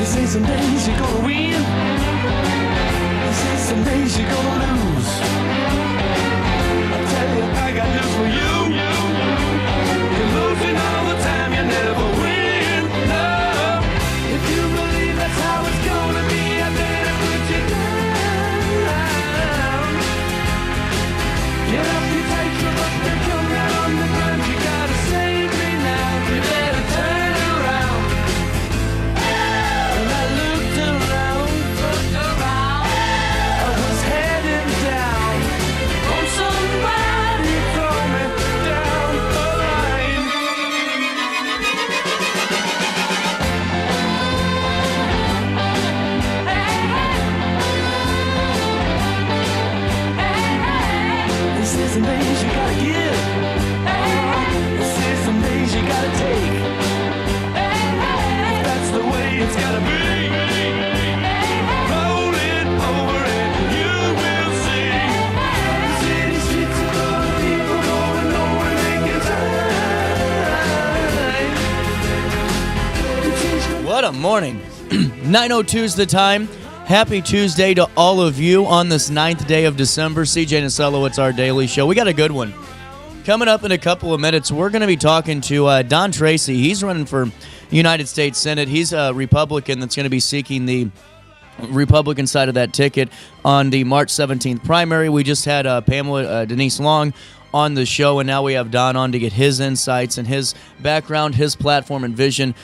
They say some days you're gonna win. They say some days you're gonna lose. I tell you, I got news for you. You're losing all the time, you never win. No. If you believe that's how it's gonna be, I better put you down. Get up, you take your book and come down on the ground. You gotta save me now. You better turn around. And I looked around. I was heading down. Oh, somebody throw me down the line. This is some days you gotta give. This is some days you gotta take. That's the way it's gotta be. Roll it over and you will see. The city streets are full of people going nowhere making time. What a morning. 9:02 is the time. Happy Tuesday to all of you on this 9th day of December. CJ Nasello, it's our daily show. We got a good one. Coming up in a couple of minutes, we're going to be talking to Don Tracy. He's running for United States Senate. He's a Republican that's going to be seeking the Republican side of that ticket on the March 17th primary. We just had Pamela Denise Long on the show, and now we have Don on to get his insights and his background, his platform and vision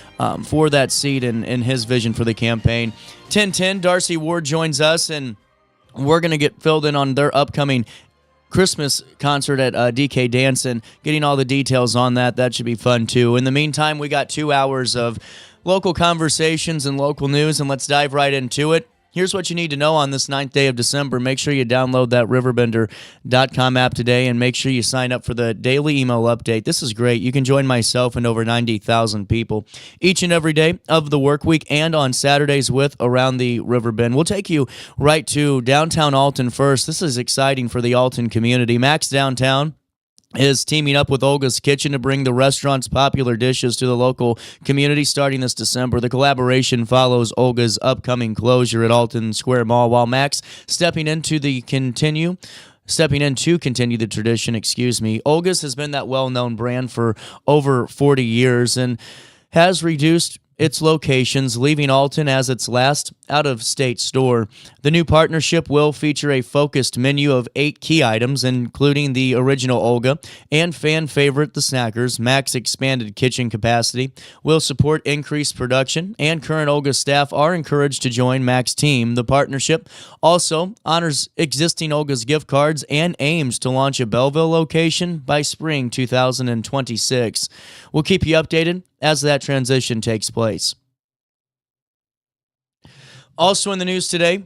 for that seat and his vision for the campaign. 10:10, Darci Ward joins us, and we're going to get filled in on their upcoming Christmas concert at DK Danson, getting all the details on that. That should be fun, too. In the meantime, we got 2 hours of local conversations and local news, and let's dive right into it. Here's what you need to know on this 9th day of December. Make sure you download that RiverBender.com app today, and make sure you sign up for the daily email update. This is great. You can join myself and over 90,000 people each and every day of the work week and on Saturdays with Around the Riverbend. We'll take you right to downtown Alton first. This is exciting for the Alton community. Max Downtown is teaming up with Olga's Kitchen to bring the restaurant's popular dishes to the local community starting this December. The collaboration follows Olga's upcoming closure at Alton Square Mall, while Max stepping in to continue the tradition. Olga's has been that well-known brand for over 40 years and has reduced its locations, leaving Alton as its last out-of-state store. The new partnership will feature a focused menu of 8 key items, including the original Olga and fan favorite, the Snackers. Max expanded kitchen capacity will support increased production, and current Olga staff are encouraged to join Mac's team. The partnership also honors existing Olga's gift cards and aims to launch a Belleville location by spring 2026. We'll keep you updated as that transition takes place. Also in the news today,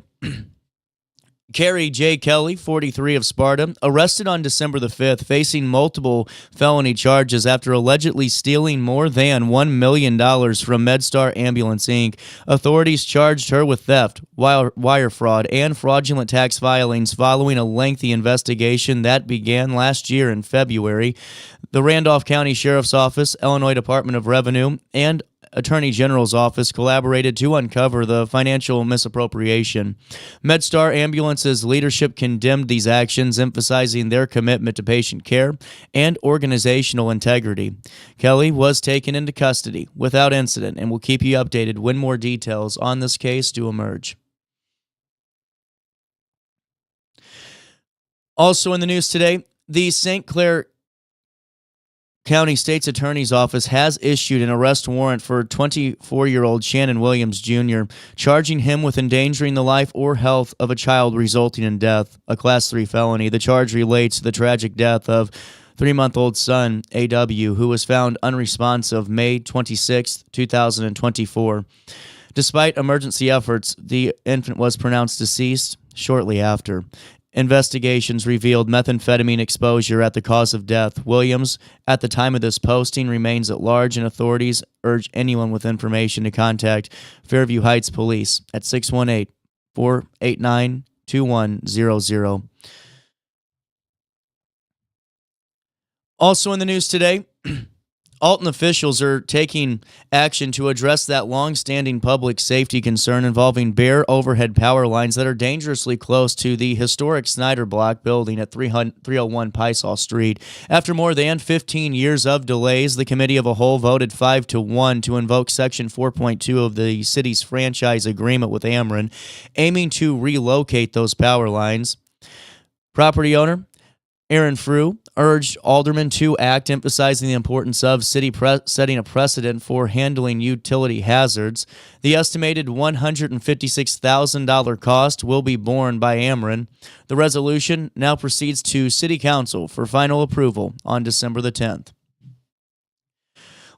Carrie J. Kelly, 43 of Sparta, arrested on December the 5th, facing multiple felony charges after allegedly stealing more than $1 million from MedStar Ambulance, Inc. Authorities charged her with theft, wire fraud, and fraudulent tax filings following a lengthy investigation that began last year in February. The Randolph County Sheriff's Office, Illinois Department of Revenue, and Attorney General's Office collaborated to uncover the financial misappropriation. MedStar Ambulance's leadership condemned these actions, emphasizing their commitment to patient care and organizational integrity. Kelly was taken into custody without incident, and will keep you updated when more details on this case do emerge. Also in the news today, the St. Clair County State's Attorney's Office has issued an arrest warrant for 24-year-old Shannon Williams Jr., charging him with endangering the life or health of a child resulting in death, a Class 3 felony. The charge relates to the tragic death of 3-month-old son, A.W., who was found unresponsive May 26, 2024. Despite emergency efforts, the infant was pronounced deceased shortly after. Investigations revealed methamphetamine exposure at the cause of death. Williams, at the time of this posting, remains at large, and authorities urge anyone with information to contact Fairview Heights Police at 618-489-2100. Also in the news today, Alton officials are taking action to address that long-standing public safety concern involving bare overhead power lines that are dangerously close to the historic Snyder Block building at 301 Peisaw Street. After more than 15 years of delays, the Committee of a Whole voted 5-1 to invoke Section 4.2 of the city's franchise agreement with Ameren, aiming to relocate those power lines. Property owner Aaron Frew urged aldermen to act, emphasizing the importance of setting a precedent for handling utility hazards. The estimated $156,000 cost will be borne by Ameren. The resolution now proceeds to City Council for final approval on December the 10th.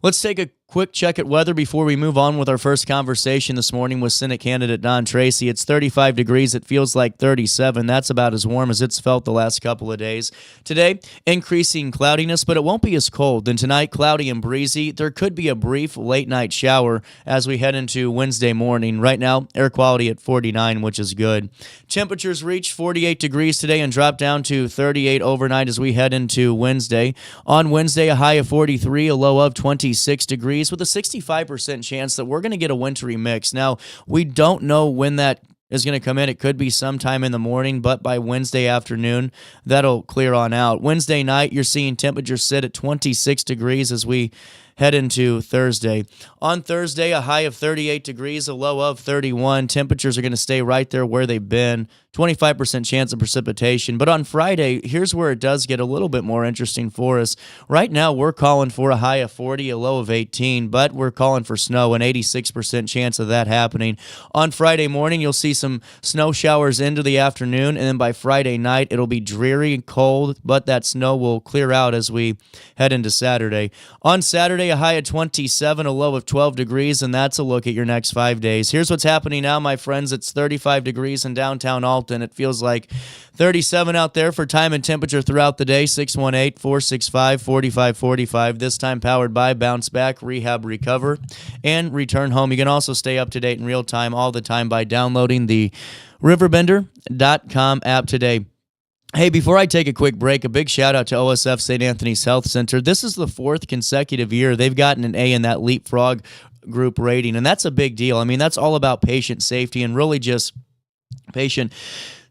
Let's take a quick check at weather before we move on with our first conversation this morning with Senate candidate Don Tracy. It's 35 degrees. It feels like 37. That's about as warm as it's felt the last couple of days. Today, increasing cloudiness, but it won't be as cold. And tonight, cloudy and breezy. There could be a brief late-night shower as we head into Wednesday morning. Right now, air quality at 49, which is good. Temperatures reach 48 degrees today and drop down to 38 overnight as we head into Wednesday. On Wednesday, a high of 43, a low of 26 degrees, with a 65% chance that we're going to get a wintry mix. Now, we don't know when that is going to come in. It could be sometime in the morning, but by Wednesday afternoon, that'll clear on out. Wednesday night, you're seeing temperatures sit at 26 degrees as we head into Thursday. On Thursday, a high of 38 degrees, a low of 31. Temperatures are going to stay right there where they've been. 25% chance of precipitation. But on Friday, here's where it does get a little bit more interesting for us. Right now, we're calling for a high of 40, a low of 18, but we're calling for snow, an 86% chance of that happening. On Friday morning, you'll see some snow showers into the afternoon, and then by Friday night, it'll be dreary and cold, but that snow will clear out as we head into Saturday. On Saturday, a high of 27, a low of 12 degrees, and that's a look at your next 5 days. Here's what's happening now, my friends. It's 35 degrees in downtown Alton. It feels like 37 out there for time and temperature throughout the day. 618-465-4545. This time powered by Bounce Back, Rehab, Recover, and Return Home. You can also stay up to date in real time all the time by downloading the RiverBender.com app today. Hey, before I take a quick break, a big shout out to OSF St. Anthony's Health Center. This is the 4th consecutive year they've gotten an A in that Leapfrog group rating, and that's a big deal. I mean, that's all about patient safety and really just patient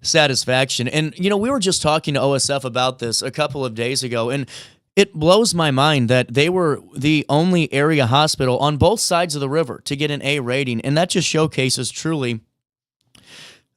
satisfaction. And, you know, we were just talking to OSF about this a couple of days ago, and it blows my mind that they were the only area hospital on both sides of the river to get an A rating, and that just showcases truly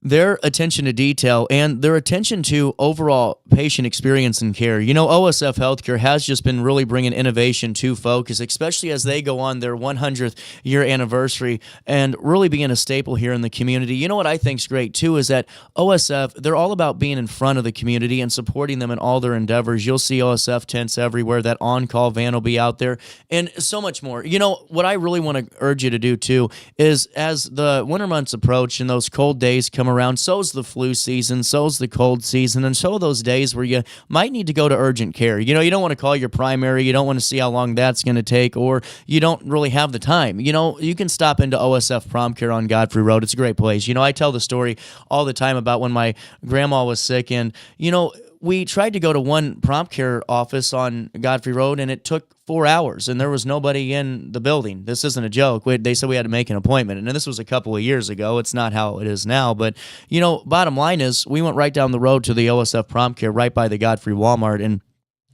their attention to detail and their attention to overall patient experience and care. You know, OSF Healthcare has just been really bringing innovation to focus, especially as they go on their 100th year anniversary and really being a staple here in the community. You know what I think's great, too, is that OSF, they're all about being in front of the community and supporting them in all their endeavors. You'll see OSF tents everywhere. That on-call van will be out there and so much more. You know, what I really want to urge you to do, too, is as the winter months approach and those cold days come around, so's the flu season, so's the cold season, and so are those days where you might need to go to urgent care. You know, you don't want to call your primary, you don't want to see how long that's going to take, or you don't really have the time. You know, you can stop into OSF Prompt Care on Godfrey Road. It's a great place. You know, I tell the story all the time about when my grandma was sick, and, you know, we tried to go to one prompt care office on Godfrey Road, and it took 4 hours, and there was nobody in the building. This isn't a joke. They said we had to make an appointment, and this was a couple of years ago. It's not how it is now, but, you know, bottom line is we went right down the road to the OSF Prompt Care right by the Godfrey Walmart, and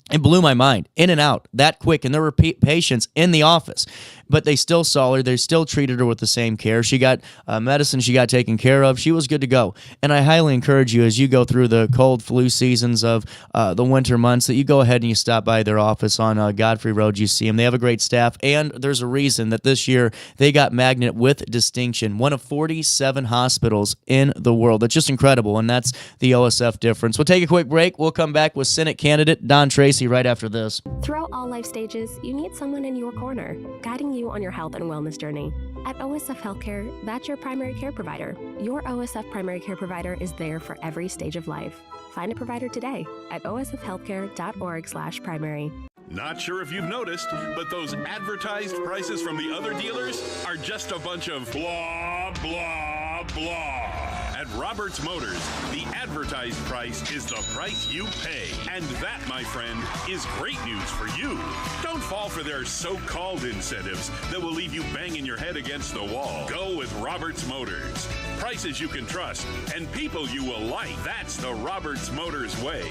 it blew my mind. In and out, that quick, and there were patients in the office, but they still saw her. They still treated her with the same care. She got medicine. She got taken care of. She was good to go. And I highly encourage you, as you go through the cold flu seasons of the winter months, that you go ahead and you stop by their office on Godfrey Road. You see them. They have a great staff, and there's a reason that this year they got Magnet with distinction, one of 47 hospitals in the world. That's just incredible, and that's the OSF difference. We'll take a quick break. We'll come back with Senate candidate Don Tracy right after this. Throughout all life stages, you need someone in your corner, guiding you on your health and wellness journey. At OSF Healthcare, that's your primary care provider. Your OSF primary care provider is there for every stage of life. Find a provider today at osfhealthcare.org/primary. Not sure if you've noticed, but those advertised prices from the other dealers are just a bunch of blah, blah, blah. At Roberts Motors, the advertised price is the price you pay. And that, my friend, is great news for you. Don't fall for their so-called incentives that will leave you banging your head against the wall. Go with Roberts Motors. Prices you can trust and people you will like. That's the Roberts Motors way.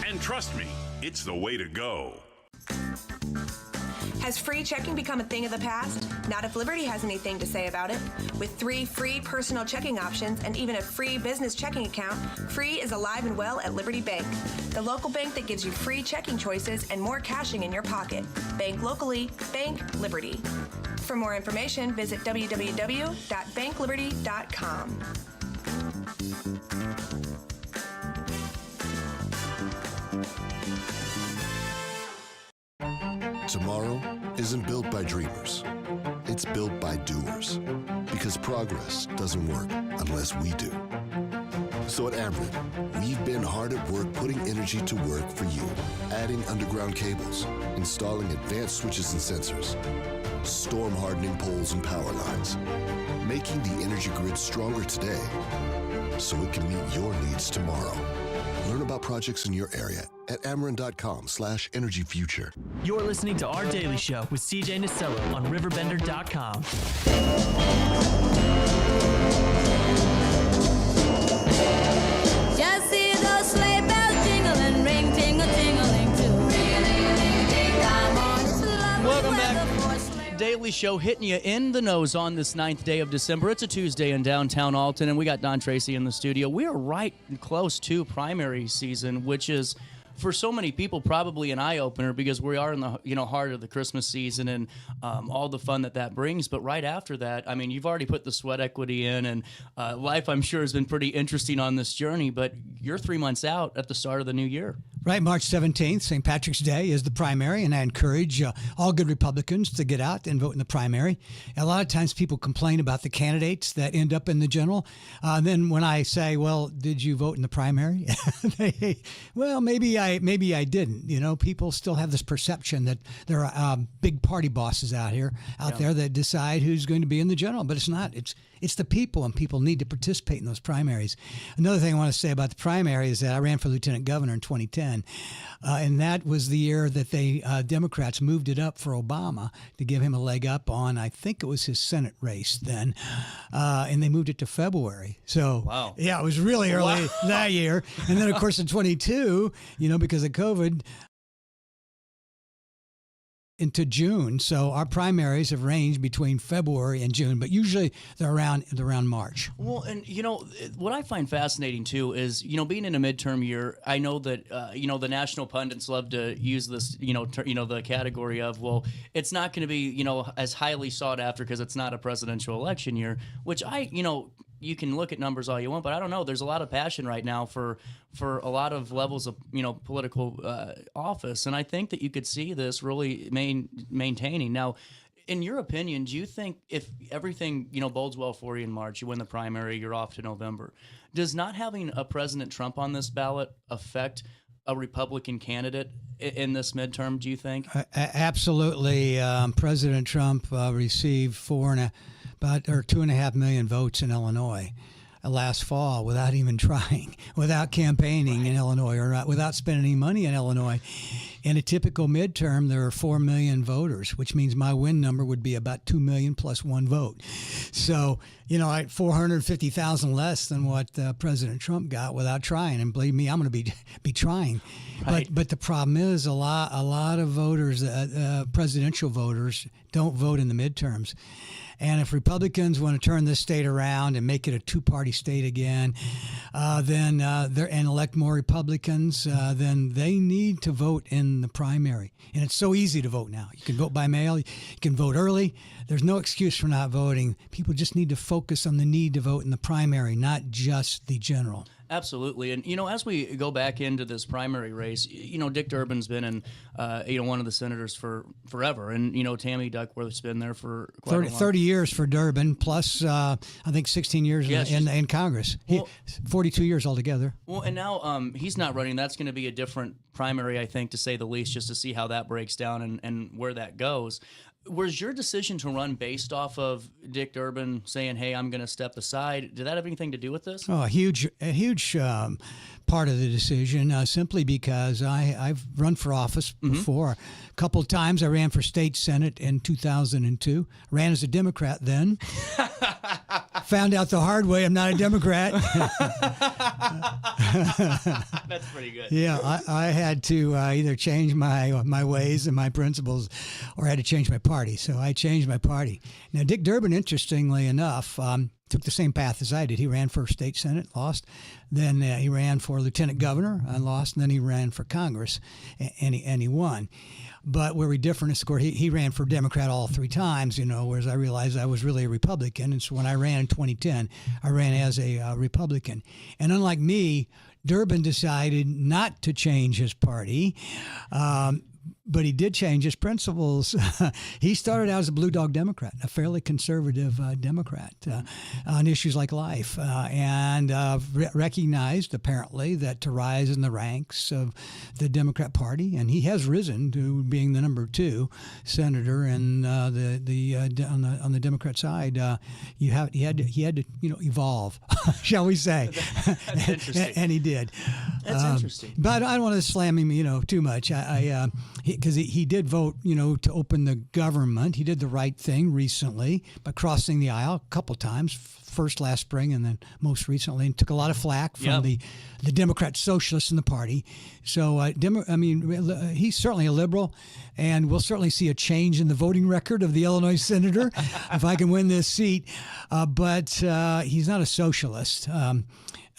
And trust me, it's the way to go. Has free checking become a thing of the past? Not if Liberty has anything to say about it. With 3 free personal checking options and even a free business checking account, free is alive and well at Liberty Bank, the local bank that gives you free checking choices and more cashing in your pocket. Bank locally, bank Liberty. For more information, visit www.bankliberty.com. Tomorrow isn't built by dreamers. It's built by doers. Because progress doesn't work unless we do. So at Ameren, we've been hard at work putting energy to work for you. Adding underground cables, installing advanced switches and sensors, storm hardening poles and power lines, making the energy grid stronger today so it can meet your needs tomorrow. Learn about projects in your area at Ameren.com/energyfuture. You're listening to Our Daily Show with CJ Nasello on RiverBender.com. Just see those sleigh bells jingle and ring, tingle, tingling too. Welcome back. Daily Show hitting you in the nose on this 9th day of December. It's a Tuesday in downtown Alton, and we got Don Tracy in the studio. We are right close to primary season, which is, for so many people, probably an eye-opener because we are in the heart of the Christmas season and all the fun that brings. But right after that, I mean, you've already put the sweat equity in, and life, I'm sure, has been pretty interesting on this journey. But you're 3 months out at the start of the new year. Right, March 17th, St. Patrick's Day is the primary, and I encourage all good Republicans to get out and vote in the primary. A lot of times people complain about the candidates that end up in the general. Then when I say, well, did you vote in the primary? Well, maybe I didn't. You know, people still have this perception that there are big party bosses out there that decide who's going to be in the general, but it's not. It's the people, and people need to participate in those primaries. Another thing I want to say about the primary is that I ran for lieutenant governor in 2010, and that was the year that they Democrats moved it up for Obama to give him a leg up on, I think it was his Senate race then, and they moved it to February. So, wow. Yeah, it was really early that year. And then, of course, in 22, because of COVID, into June. So our primaries have ranged between February and June, but usually they're around March. Well, and what I find fascinating too is being in a midterm year. I know that the national pundits love to use this the category of, well, it's not going to be as highly sought after because it's not a presidential election year, which you can look at numbers all you want, but I don't know. There's a lot of passion right now for a lot of levels of political office, and I think that you could see this really maintaining. Now, in your opinion, do you think if everything bodes well for you in March, you win the primary, you're off to November, does not having a President Trump on this ballot affect a Republican candidate in this midterm, do you think? Absolutely. President Trump received 2.5 million votes in Illinois last fall without even trying, without campaigning in Illinois, or without spending any money in Illinois. In a typical midterm, there are 4 million voters, which means my win number would be about 2 million plus one vote. So, 450,000 less than what President Trump got without trying. And believe me, I'm going to be trying. Right. But the problem is a lot of voters, presidential voters, don't vote in the midterms. And if Republicans want to turn this state around and make it a two-party state again, and elect more Republicans, then they need to vote in the primary. And it's so easy to vote now. You can vote by mail. You can vote early. There's no excuse for not voting. People just need to focus on the need to vote in the primary, not just the general. Absolutely. And, as we go back into this primary race, Dick Durbin's been in, one of the senators for forever. And, Tammy Duckworth's been there for quite a long 30 years for Durbin, plus, I think, 16 years in Congress. 42 years altogether. Well, and now he's not running. That's going to be a different primary, I think, to say the least, just to see how that breaks down and where that goes. Was your decision to run based off of Dick Durbin saying, "Hey, I'm going to step aside"? Did that have anything to do with this? Oh, a huge part of the decision, simply because I've run for office before. A couple of times I ran for state senate in 2002. Ran as a Democrat then. Found out the hard way I'm not a Democrat. That's pretty good. Yeah, I had to either change my ways and my principles, or I had to change my party. So I changed my party. Now, Dick Durbin, interestingly enough, took the same path as I did. He ran for state senate, lost. Then he ran for lieutenant governor and lost. And then he ran for Congress, and he won. But where we differ is, of course, he ran for Democrat all 3 times, whereas I realized I was really a Republican. And so when I ran in 2010, I ran as a Republican. And unlike me, Durbin decided not to change his party. But he did change his principles. He started out as a Blue Dog Democrat, a fairly conservative Democrat on issues like life, and recognized, apparently, that to rise in the ranks of the Democrat Party, and he has risen to being the number 2 senator, and on the Democrat side, he had to evolve, shall we say? That's interesting. And he did. That's interesting. But I don't want to slam him, too much. Because he did vote, to open the government. He did the right thing recently by crossing the aisle a couple times, first last spring and then most recently, and took a lot of flack from the Democrat socialists in the party. So, he's certainly a liberal, and we'll certainly see a change in the voting record of the Illinois senator if I can win this seat. But he's not a socialist,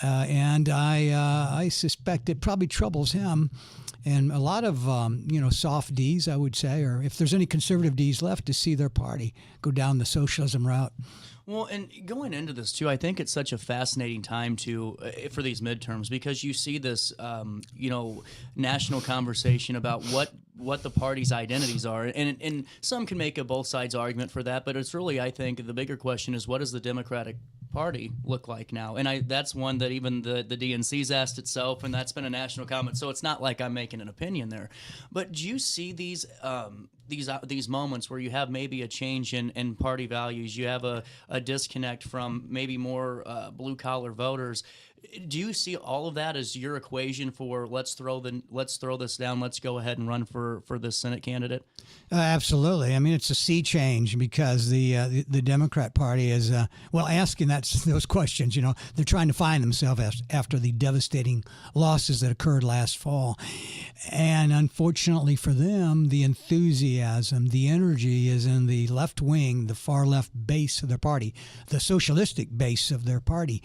and I suspect it probably troubles him. And a lot of, soft Ds, I would say, or if there's any conservative Ds left, to see their party go down the socialism route. Well, and going into this, too, I think it's such a fascinating time, for these midterms, because you see this, national conversation about what the party's identities are. And some can make a both sides argument for that, but it's really, I think, the bigger question is, what does the Democratic Party look like now? And that's one that even the DNC's asked itself, and that's been a national comment. So it's not like I'm making an opinion there. But do you see these moments where you have maybe a change in party values, you have a disconnect from maybe more blue collar voters? Do you see all of that as your equation for let's throw this down, let's go ahead and run for this Senate candidate? Absolutely. I mean, it's a sea change because the Democrat Party is asking those questions. They're trying to find themselves after the devastating losses that occurred last fall, and unfortunately for them, the enthusiasm, the energy is in the left wing, the far left base of their party, the socialistic base of their party,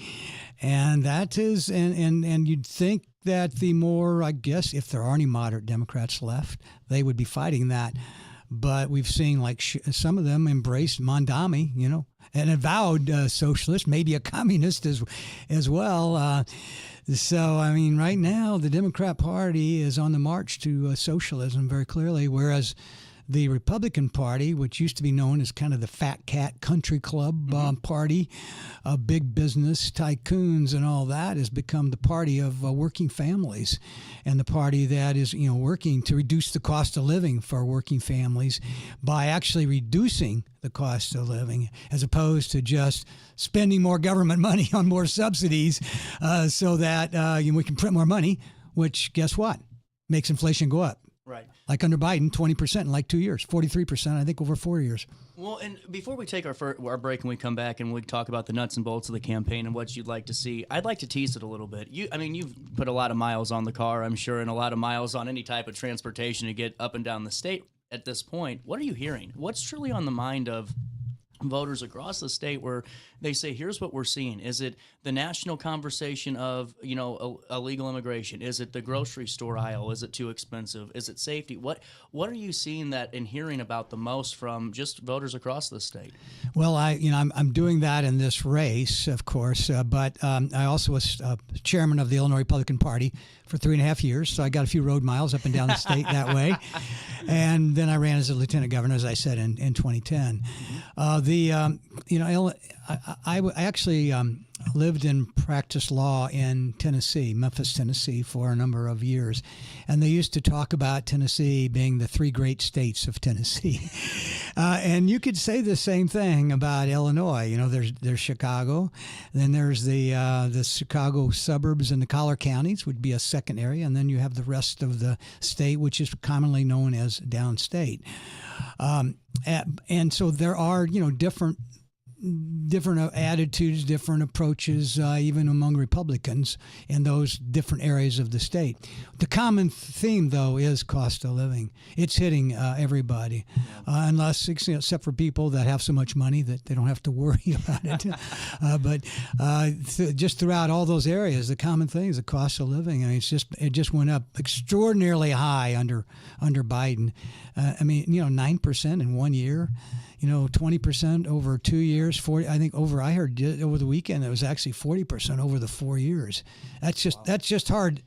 and that is and you'd think that the more, I guess, if there are any moderate Democrats left, they would be fighting that. But we've seen some of them embrace Mondami, an avowed socialist, maybe a communist as well. So, right now the Democrat Party is on the march to socialism very clearly, whereas the Republican Party, which used to be known as kind of the fat cat country club party of big business tycoons and all that, has become the party of working families, and the party that is working to reduce the cost of living for working families by actually reducing the cost of living, as opposed to just spending more government money on more subsidies so that we can print more money, which, guess what, makes inflation go up. Right. Like under Biden, 20% in 2 years, 43%, I think, over 4 years. Well, and before we take our break and we come back and we talk about the nuts and bolts of the campaign and what you'd like to see, I'd like to tease it a little bit. You've put a lot of miles on the car, I'm sure, and a lot of miles on any type of transportation to get up and down the state at this point. What are you hearing? What's truly on the mind of voters across the state where they say, here's what we're seeing? Is it the national conversation of, illegal immigration? Is it the grocery store aisle? Is it too expensive? Is it safety? What are you seeing that and hearing about the most from just voters across the state? Well, I'm doing that in this race, of course, but I also was chairman of the Illinois Republican Party for 3.5 years, so I got a few road miles up and down the state that way. And then I ran as a lieutenant governor, as I said, in 2010. I actually lived and practiced law in Tennessee, Memphis, Tennessee, for a number of years. And they used to talk about Tennessee being the three great states of Tennessee. And you could say the same thing about Illinois. You know, there's Chicago, then there's the Chicago suburbs and the collar counties would be a second area, and then you have the rest of the state, which is commonly known as downstate. And so there are, different attitudes, different approaches, even among Republicans in those different areas of the state. The common theme, though, is cost of living. It's hitting everybody, except for people that have so much money that they don't have to worry about it. But just throughout all those areas, the common thing is the cost of living. I mean, it just went up extraordinarily high under Biden. 9% in 1 year. 20% over 2 years, 40. I heard over the weekend it was actually 40% over the 4 years. That's just hard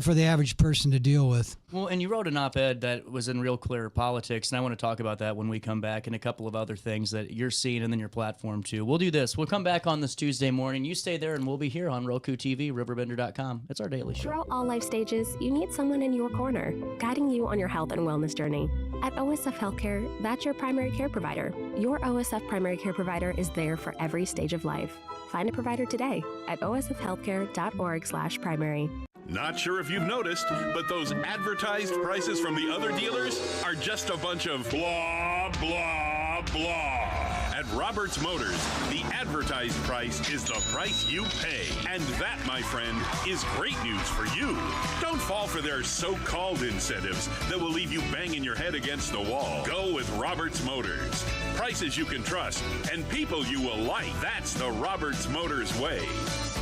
for the average person to deal with. Well, and you wrote an op-ed that was in Real Clear Politics, and I want to talk about that when we come back, and a couple of other things that you're seeing and then your platform too. We'll do this. We'll come back on this Tuesday morning. You stay there, and we'll be here on Roku TV, RiverBender.com. It's our daily show. Throughout all life stages, you need someone in your corner, guiding you on your health and wellness journey. At OSF Healthcare, that's your primary care provider. Your OSF primary care provider is there for every stage of life. Find a provider today at osfhealthcare.org/primary. Not sure if you've noticed, but those advertised prices from the other dealers are just a bunch of blah, blah, blah. At Roberts Motors, the advertised price is the price you pay. And that, my friend, is great news for you. Don't fall for their so-called incentives that will leave you banging your head against the wall. Go with Roberts Motors. Prices you can trust and people you will like. That's the Roberts Motors way.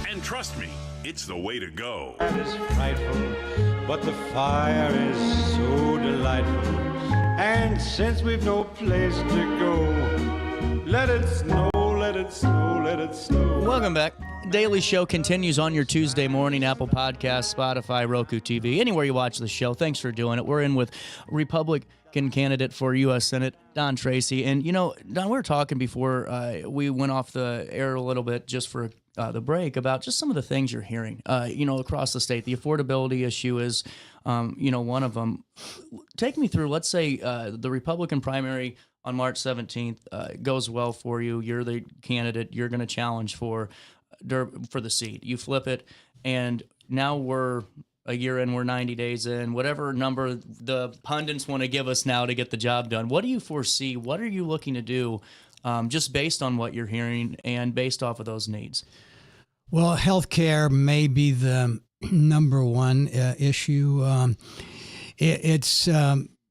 And trust me, it's the way to go. It is frightful, but the fire is so delightful. And since we've no place to go, let it snow, let it snow, let it snow. Welcome back. Daily Show continues on your Tuesday morning, Apple Podcasts, Spotify, Roku TV, anywhere you watch the show. Thanks for doing it. We're in with Republican candidate for U.S. Senate, Don Tracy. And, Don, we were talking before we went off the air a little bit just for the break about just some of the things you're hearing, across the state. The affordability issue is, one of them. Take me through, let's say, the Republican primary on March 17th goes well for you. You're the candidate. You're going to challenge for the seat. You flip it, and now we're a year in, we're 90 days in, whatever number the pundits want to give us now to get the job done. What do you foresee? What are you looking to do just based on what you're hearing and based off of those needs? Well, healthcare may be the number one issue.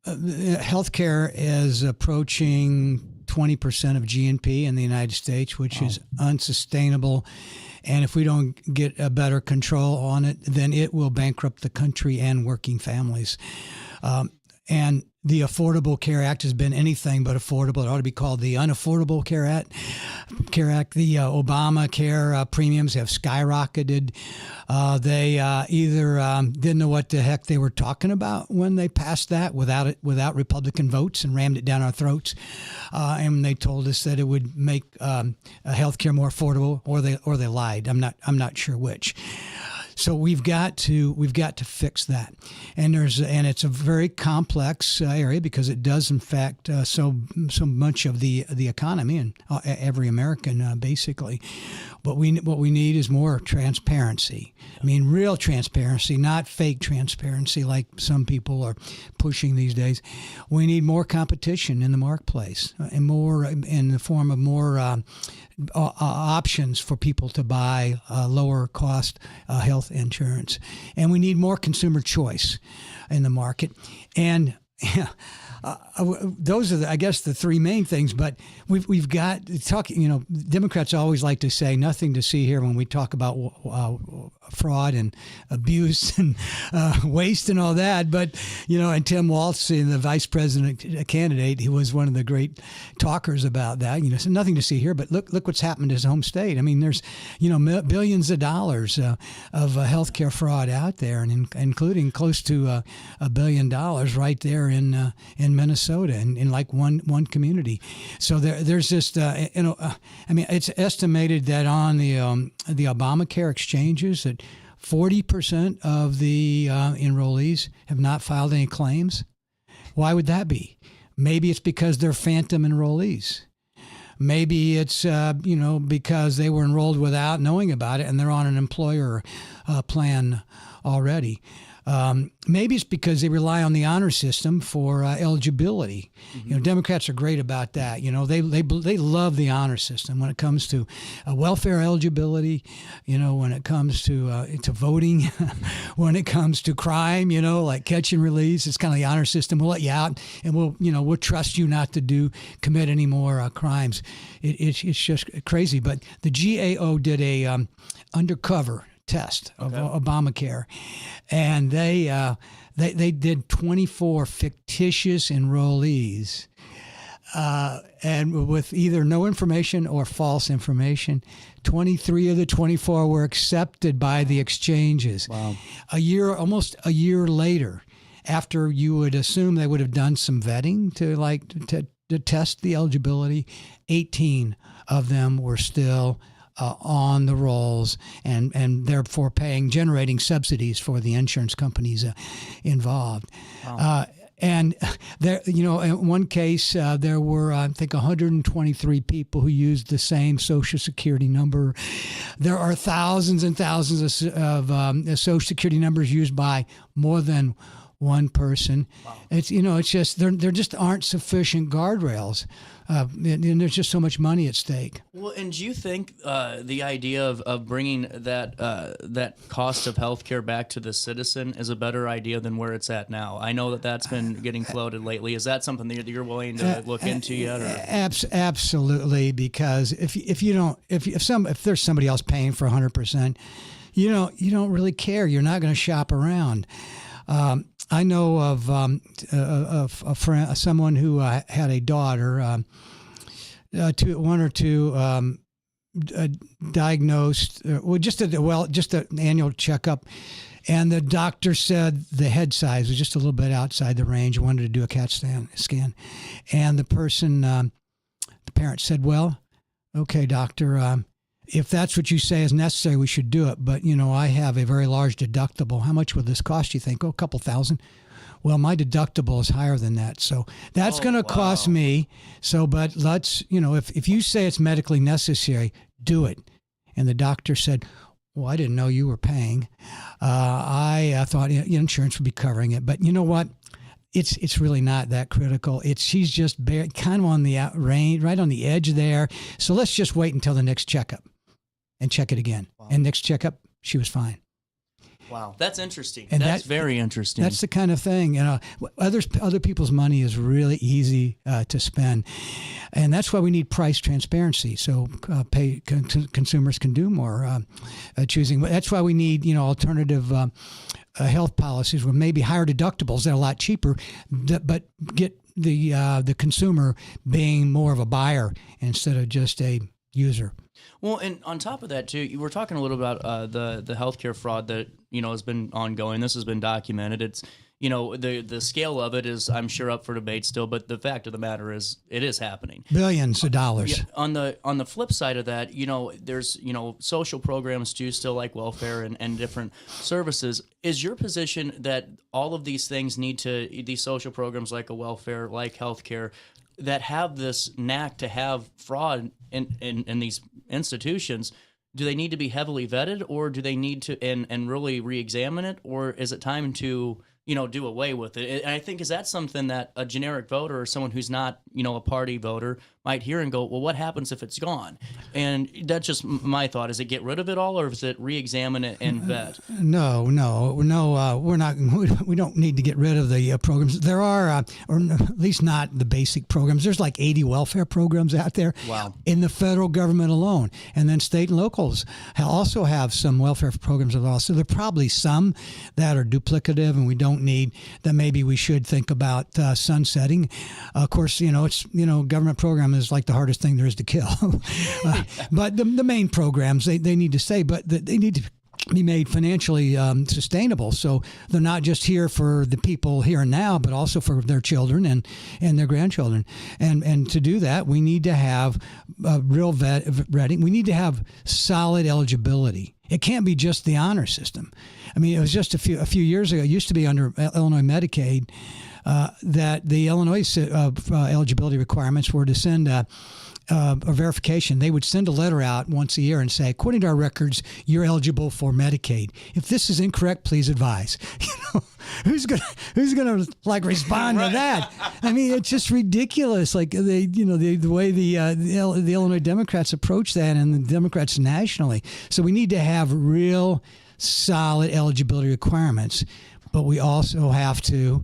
Healthcare is approaching 20% of GNP in the United States, which is unsustainable. And if we don't get a better control on it, then it will bankrupt the country and working families. And the Affordable Care Act has been anything but affordable. It ought to be called the Unaffordable Care Act. The Obamacare premiums have skyrocketed. They either didn't know what the heck they were talking about when they passed that without Republican votes and rammed it down our throats, and they told us that it would make health care more affordable, or they lied. I'm not sure which. So we've got to fix that, and it's a very complex area because it does affect so much of the economy and every American basically. But what we need is more transparency. I mean, real transparency, not fake transparency like some people are pushing these days. We need more competition in the marketplace and more in the form of more options for people to buy lower cost health insurance. And we need more consumer choice in the market. And those are, I guess, the three main things. But we've got talking. Democrats always like to say nothing to see here when we talk about fraud and abuse and waste and all that. But and Tim Walz, the vice president candidate, he was one of the great talkers about that. So nothing to see here. But look what's happened in his home state. I mean, there's billions of dollars of healthcare fraud out there, and including close to $1 billion right there welfare in Minnesota in like one community. So there's just I mean, it's estimated that on the Obamacare exchanges that 40% of the enrollees have not filed any claims. Why would that be? Maybe it's because they're phantom enrollees. Maybe it's because they were enrolled without knowing about it and they're on an employer plan already. Maybe it's because they rely on the honor system for eligibility. Mm-hmm. Democrats are great about that. They love the honor system when it comes to welfare eligibility. When it comes to voting, when it comes to crime. Like catch and release. It's kind of the honor system. We'll let you out, and we'll trust you not to commit any more crimes. It's just crazy. But the GAO did a undercover test of Obamacare, and they did 24 fictitious enrollees, and with either no information or false information. 23 of the 24 were accepted by the exchanges. Wow. Almost a year later, after you would assume they would have done some vetting to test the eligibility, 18 of them were still on the rolls and therefore generating subsidies for the insurance companies involved. Wow. And there, in one case, there were, I think, 123 people who used the same Social Security number. There are thousands and thousands of Social Security numbers used by more than one person. Wow. It's just there just aren't sufficient guardrails. And there's just so much money at stake. Well, and do you think the idea of bringing that cost of healthcare back to the citizen is a better idea than where it's at now? I know that's been getting floated lately. Is that something that you're willing to look into yet? Or? Absolutely, because if there's somebody else paying for 100%, you don't really care. You're not going to shop around. I know of a friend, someone who had a daughter, one or two diagnosed, just an annual checkup, and the doctor said the head size was just a little bit outside the range. Wanted to do a CAT scan, and the parent said, "Well, okay, doctor. If that's what you say is necessary, we should do it. But, I have a very large deductible. How much will this cost, you think? Oh, a couple thousand. Well, my deductible is higher than that. So that's going to cost me. So, but let's, if you say it's medically necessary, do it." And the doctor said, "Well, I didn't know you were paying. I thought insurance would be covering it. But you know what? It's really not that critical. She's just kind of on the range, right on the edge there. So let's just wait until the next checkup and check it again." Wow. And next checkup, she was fine. Wow, that's interesting. And that's very interesting. That's the kind of thing, other people's money is really easy to spend. And that's why we need price transparency, so consumers can do more choosing. That's why we need, alternative health policies with maybe higher deductibles that are a lot cheaper, but get the consumer being more of a buyer instead of just a user. Well, and on top of that, too, you were talking a little about the healthcare fraud that, has been ongoing. This has been documented. It's, the scale of it is, I'm sure, up for debate still, but the fact of the matter is it is happening. Billions of dollars. Yeah, on the flip side of that, there's, social programs too, still like welfare and different services. Is your position that all of these things these social programs like a welfare, like healthcare, that have this knack to have fraud in these institutions, do they need to be heavily vetted, or do they need to and really re-examine it, or is it time to do away with it? And I think, is that something that a generic voter or someone who's not a party voter might hear and go, well, what happens if it's gone? And that's just my thought. Is it get rid of it all, or is it re-examine it and vet? No, we're not. We don't need to get rid of the programs. There are, or at least not the basic programs. There's like 80 welfare programs out there. Wow. In the federal government alone. And then state and locals also have some welfare programs as well. So there are probably some that are duplicative and we don't need, that maybe we should think about sunsetting. Of course, government program is like the hardest thing there is to kill. But the main programs, they need to stay, but they need to be made financially sustainable. So they're not just here for the people here and now, but also for their children and their grandchildren. And to do that, we need to have real vetting. We need to have solid eligibility. It can't be just the honor system. I mean, it was just a few years ago. It used to be under Illinois Medicaid that the Illinois eligibility requirements were to send a verification. They would send a letter out once a year and say, according to our records, you're eligible for Medicaid. If this is incorrect, please advise. Who's gonna like respond to that? I mean, it's just ridiculous. Like the way the Illinois Democrats approach that, and the Democrats nationally. So we need to have real solid eligibility requirements, but we also have to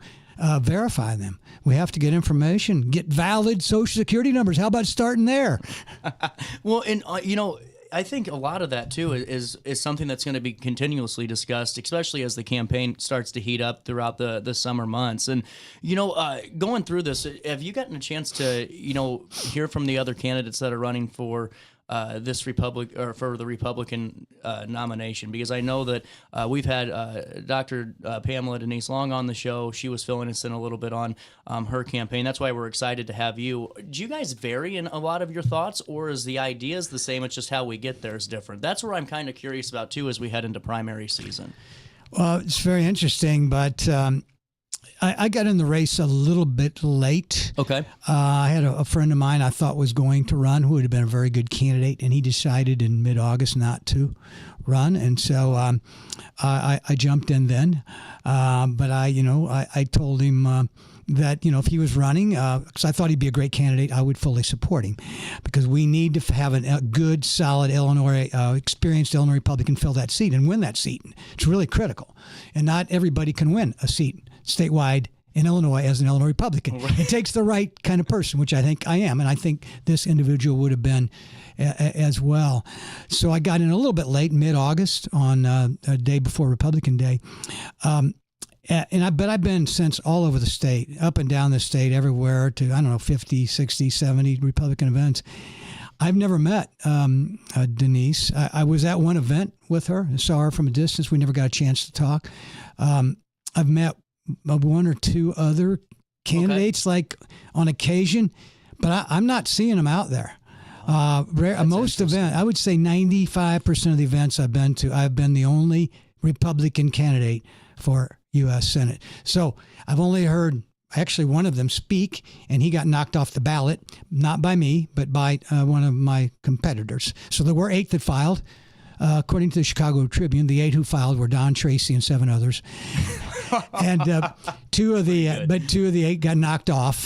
verify them. We have to get information, get valid Social Security numbers. How about starting there? Well, and I think a lot of that too is something that's going to be continuously discussed, especially as the campaign starts to heat up throughout the summer months. And going through this, have you gotten a chance to hear from the other candidates that are running for this for the Republican nomination? Because I know that we've had Dr. Pamela Denise Long on the show. She was filling us in a little bit on her campaign. That's why we're excited to have you. Do you guys vary in a lot of your thoughts, or is the ideas the same? It's just how we get there is different. That's where I'm kind of curious about too as we head into primary season. Well, it's very interesting, but I got in the race a little bit late. Okay. I had a friend of mine I thought was going to run, who would have been a very good candidate, and he decided in mid-August not to run, and so I jumped in then. But I told him that if he was running, because I thought he'd be a great candidate, I would fully support him, because we need to have a good, solid Illinois, experienced Illinois Republican fill that seat and win that seat. It's really critical, and not everybody can win a seat statewide in Illinois as an Illinois Republican. Right. It takes the right kind of person, which I think I am, and I think this individual would have been as well. So I got in a little bit late, mid-August, on a day before Republican Day. But I've been since all over the state, up and down the state, everywhere to, 50, 60, 70 Republican events. I've never met Denise. I was at one event with her, saw her from a distance. We never got a chance to talk. I've met one or two other candidates, like on occasion, but I'm not seeing them out there. Most events, I would say 95% of the events I've been to, I've been the only Republican candidate for U.S. Senate. So I've only heard actually one of them speak, and he got knocked off the ballot, not by me, but by one of my competitors. So there were 8 that filed. According to the Chicago Tribune, the 8 who filed were Don Tracy and 7 others. And two of the 8 got knocked off.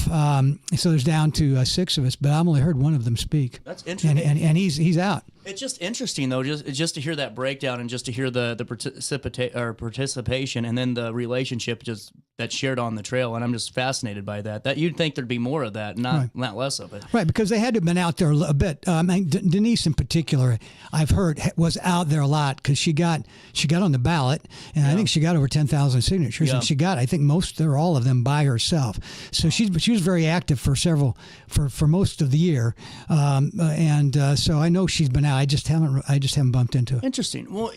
So there's down to 6 of us, but I've only heard one of them speak. That's interesting. And he's out. It's just interesting, though, just to hear that breakdown and just to hear the participation and then the relationship just that's shared on the trail. And I'm just fascinated by that. That you'd think there'd be more of that, not less of it. Right, because they had to have been out there a bit. Denise, in particular, I've heard was out there a lot because she got on the ballot, and I think she got over 10,000 signatures, and she got, I think, most or all of them by herself. So she was very active for most of the year, so I know she's been out. I just haven't bumped into it. Interesting. Well,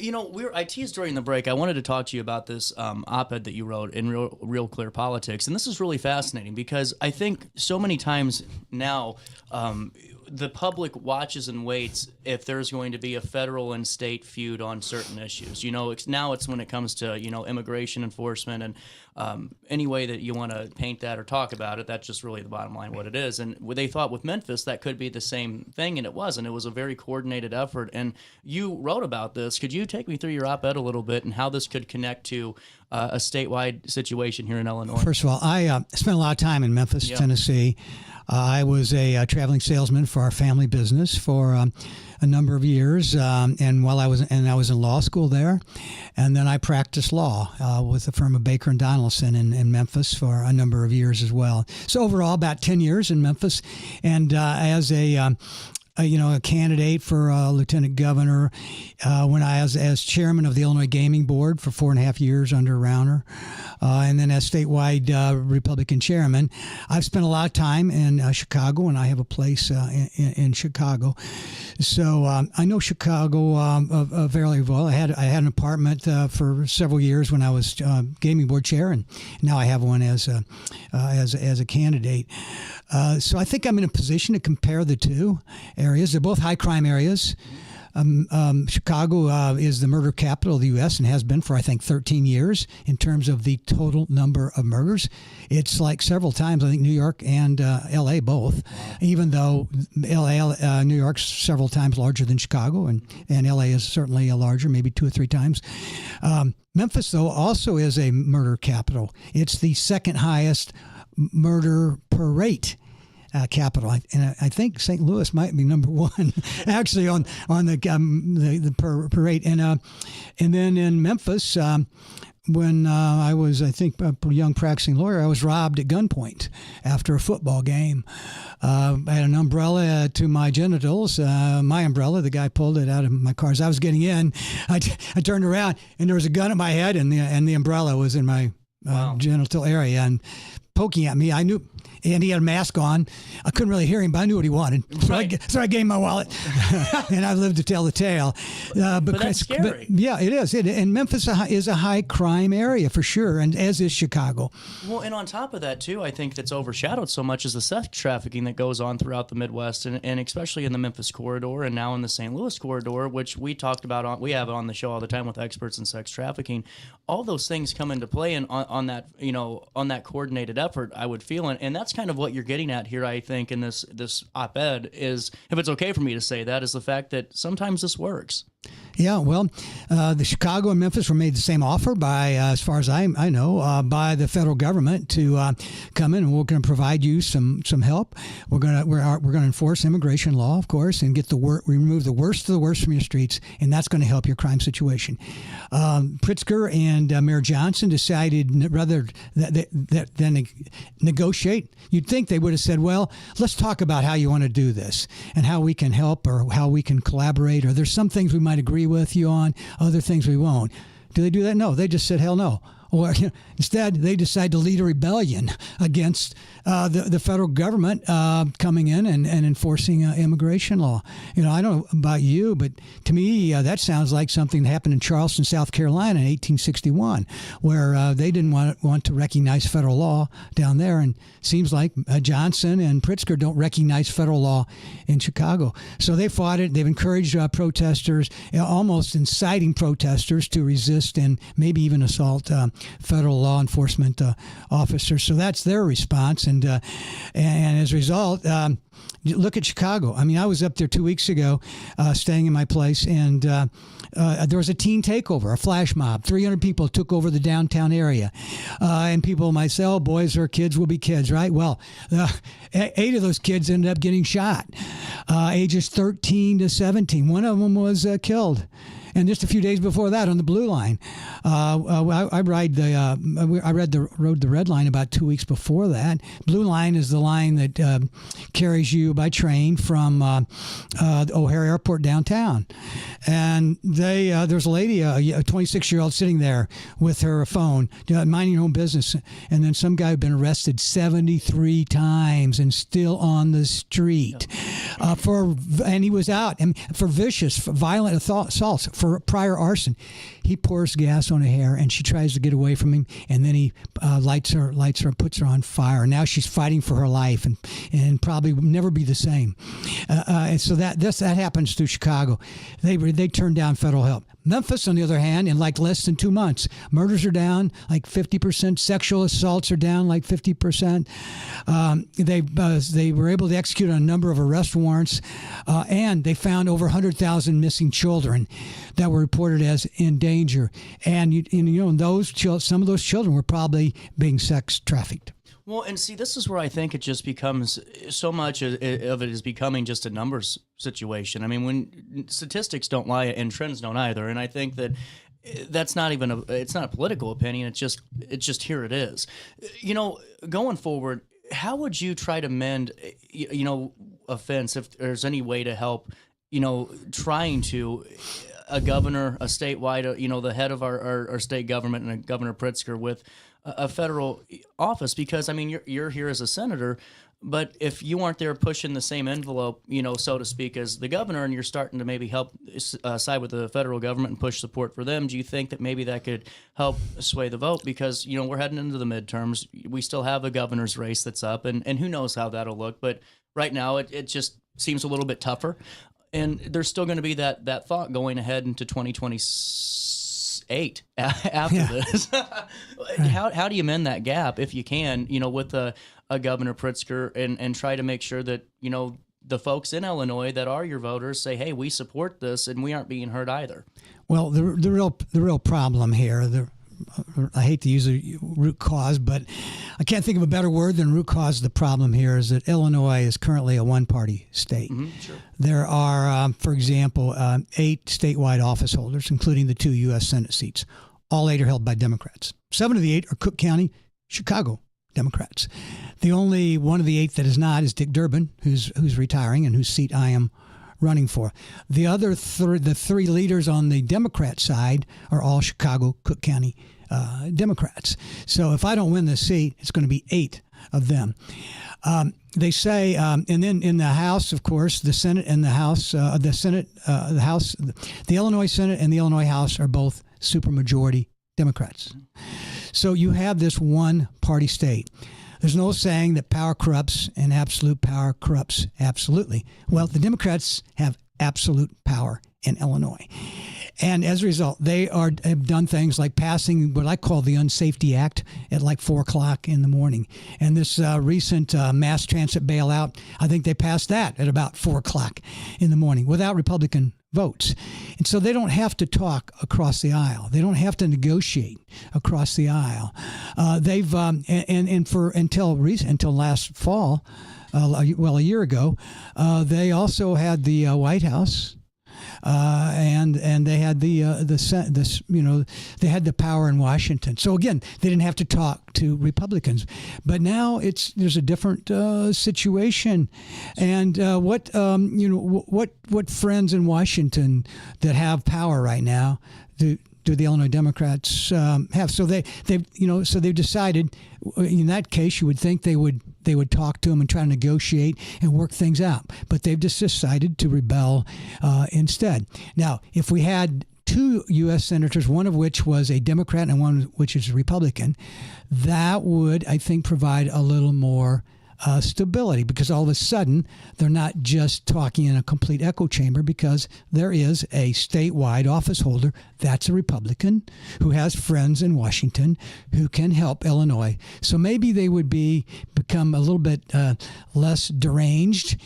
I teased during the break. I wanted to talk to you about this op-ed that you wrote in Real Clear Politics, and this is really fascinating because I think so many times now the public watches and waits if there's going to be a federal and state feud on certain issues. Now it's when it comes to immigration enforcement and any way that you want to paint that or talk about it. That's just really the bottom line what it is. And they thought with Memphis that could be the same thing, and it wasn't. It was a very coordinated effort. And you wrote about this. Could you take me through your op-ed a little bit and how this could connect to a statewide situation here in Illinois? First of all, I spent a lot of time in Memphis, Tennessee. I was a traveling salesman for our family business for a number of years, and I was in law school there, and then I practiced law with the firm of Baker and Donaldson in Memphis for a number of years as well. So overall, about 10 years in Memphis, and as a candidate for lieutenant governor when I was as chairman of the Illinois Gaming Board for 4.5 years under Rauner, and then as statewide Republican chairman. I've spent a lot of time in Chicago, and I have a place in Chicago. So I know Chicago fairly well. I had an apartment for several years when I was gaming board chair, and now I have one as a candidate. So I think I'm in a position to compare the two areas. They're both high crime areas. Chicago is the murder capital of the U.S. and has been for, I think, 13 years in terms of the total number of murders. It's like several times, I think, New York and L.A. both, even though New York's several times larger than Chicago, and L.A. is certainly larger, maybe 2 or 3 times. Memphis, though, also is a murder capital. It's the second highest murder per rate capital, and I think St. Louis might be number 1 actually on the per rate, and then in Memphis, when I was, I think, a young practicing lawyer, I was robbed at gunpoint after a football game. I had an umbrella to my genitals, my umbrella. The guy pulled it out of my car as I was getting in. I turned around, and there was a gun at my head, and the umbrella was in my genital area and poking at me. I knew. And he had a mask on. I couldn't really hear him, but I knew what he wanted. So I gave him my wallet, and I've lived to tell the tale. But that's scary. Yeah, it is. And Memphis is a high crime area for sure, and as is Chicago. Well, and on top of that, too, I think that's overshadowed so much is the sex trafficking that goes on throughout the Midwest, and especially in the Memphis corridor and now in the St. Louis corridor, which we talked about. We have on the show all the time with experts in sex trafficking. All those things come into play and on that, on that coordinated effort, I would feel, and that's kind of what you're getting at here, I think, in this op-ed is, if it's okay for me to say that, is the fact that sometimes this works. Yeah, well, the Chicago and Memphis were made the same offer by, as far as I know, by the federal government to come in, and we're going to provide you some help. We're going to enforce immigration law, of course, and get remove the worst of the worst from your streets, and that's going to help your crime situation. Pritzker and Mayor Johnson decided rather than negotiate. You'd think they would have said, well, let's talk about how you want to do this and how we can help or how we can collaborate, or there's some things we might agree with you on, other things we won't. Do they do that? No, they just said, hell no. Or instead, they decide to lead a rebellion against the federal government coming in and enforcing immigration law. I don't know about you, but to me, that sounds like something that happened in Charleston, South Carolina in 1861, where they didn't want to recognize federal law down there. And it seems like Johnson and Pritzker don't recognize federal law in Chicago. So they fought it. They've encouraged protesters, almost inciting protesters to resist and maybe even assault federal law enforcement officers. So that's their response. And as a result, look at Chicago. I mean, I was up there 2 weeks ago staying in my place, and there was a teen takeover, a flash mob. 300 people took over the downtown area. And people might say, oh, boys or kids will be kids, right? Well, 8 of those kids ended up getting shot, ages 13 to 17. One of them was killed. And just a few days before that, on the Blue Line, I rode the Red Line about 2 weeks before that. Blue Line is the line that carries you by train from O'Hare Airport downtown. And there's a lady, a 26-year-old, sitting there with her phone, minding her own business. And then some guy had been arrested 73 times and still on the street and he was out and for violent assaults. For prior arson. He pours gas on her hair, and she tries to get away from him, and then he lights her, puts her on fire. Now she's fighting for her life, and probably will never be the same. And so that happens through Chicago. They turn down federal help. Memphis, on the other hand, in like less than 2 months, murders are down like 50%, sexual assaults are down like 50%. They were able to execute on a number of arrest warrants, and they found over 100,000 missing children that were reported as in danger. And some of those children were probably being sex trafficked. Well, and see, this is where I think it just becomes so much of it is becoming just a numbers situation. I mean, when statistics don't lie and trends don't either, and I think that that's not even it's not a political opinion. It's just here it is. Going forward, how would you try to mend, offense if there's any way to help, trying to. A governor, a statewide, the head of our state government, and Governor Pritzker with a federal office, because I mean you're here as a senator, but if you aren't there pushing the same envelope, so to speak, as the governor, and you're starting to maybe help side with the federal government and push support for them, do you think that maybe that could help sway the vote? Because we're heading into the midterms, we still have a governor's race that's up, and who knows how that'll look, but right now it just seems a little bit tougher, and there's still going to be that thought going ahead into 2028 after this. How do you mend that gap if you can, with a Governor Pritzker, and try to make sure that, the folks in Illinois that are your voters say, hey, we support this and we aren't being hurt either? Well, the real problem here, I hate to use a root cause, but I can't think of a better word than root cause. The problem here is that Illinois is currently a one-party state. Mm-hmm, sure. There are, for example, 8 statewide office holders, including the 2 U.S. Senate seats. All 8 are held by Democrats. 7 of the 8 are Cook County, Chicago Democrats. The only one of the 8 that is not is Dick Durbin, who's retiring and whose seat I am running for. The other the 3 leaders on the Democrat side are all Chicago, Cook County Democrats. So if I don't win this seat, it's going to be 8 of them. They say, and then in the House, of course, the Senate and the House, the Illinois Senate and the Illinois House are both supermajority Democrats. So you have this one-party state. There's no saying that power corrupts and absolute power corrupts absolutely. Well, the Democrats have absolute power in Illinois. And as a result, they have done things like passing what I call the Unsafety Act at like 4 o'clock in the morning. And this recent mass transit bailout, I think they passed that at about 4 o'clock in the morning without Republican votes. And so they don't have to talk across the aisle. They don't have to negotiate across the aisle. They've until last fall, a year ago, they also had the White House. And they had they had the power in Washington. So again, they didn't have to talk to Republicans. But now there's a different situation. And what friends in Washington that have power right now do the Illinois Democrats have? So they've decided, in that case, you would think they would talk to them and try to negotiate and work things out. But they've just decided to rebel instead. Now, if we had 2 U.S. senators, one of which was a Democrat and one which is a Republican, that would, I think, provide a little more stability, because all of a sudden they're not just talking in a complete echo chamber, because there is a statewide office holder that's a Republican who has friends in Washington who can help Illinois. So maybe they would become a little bit less deranged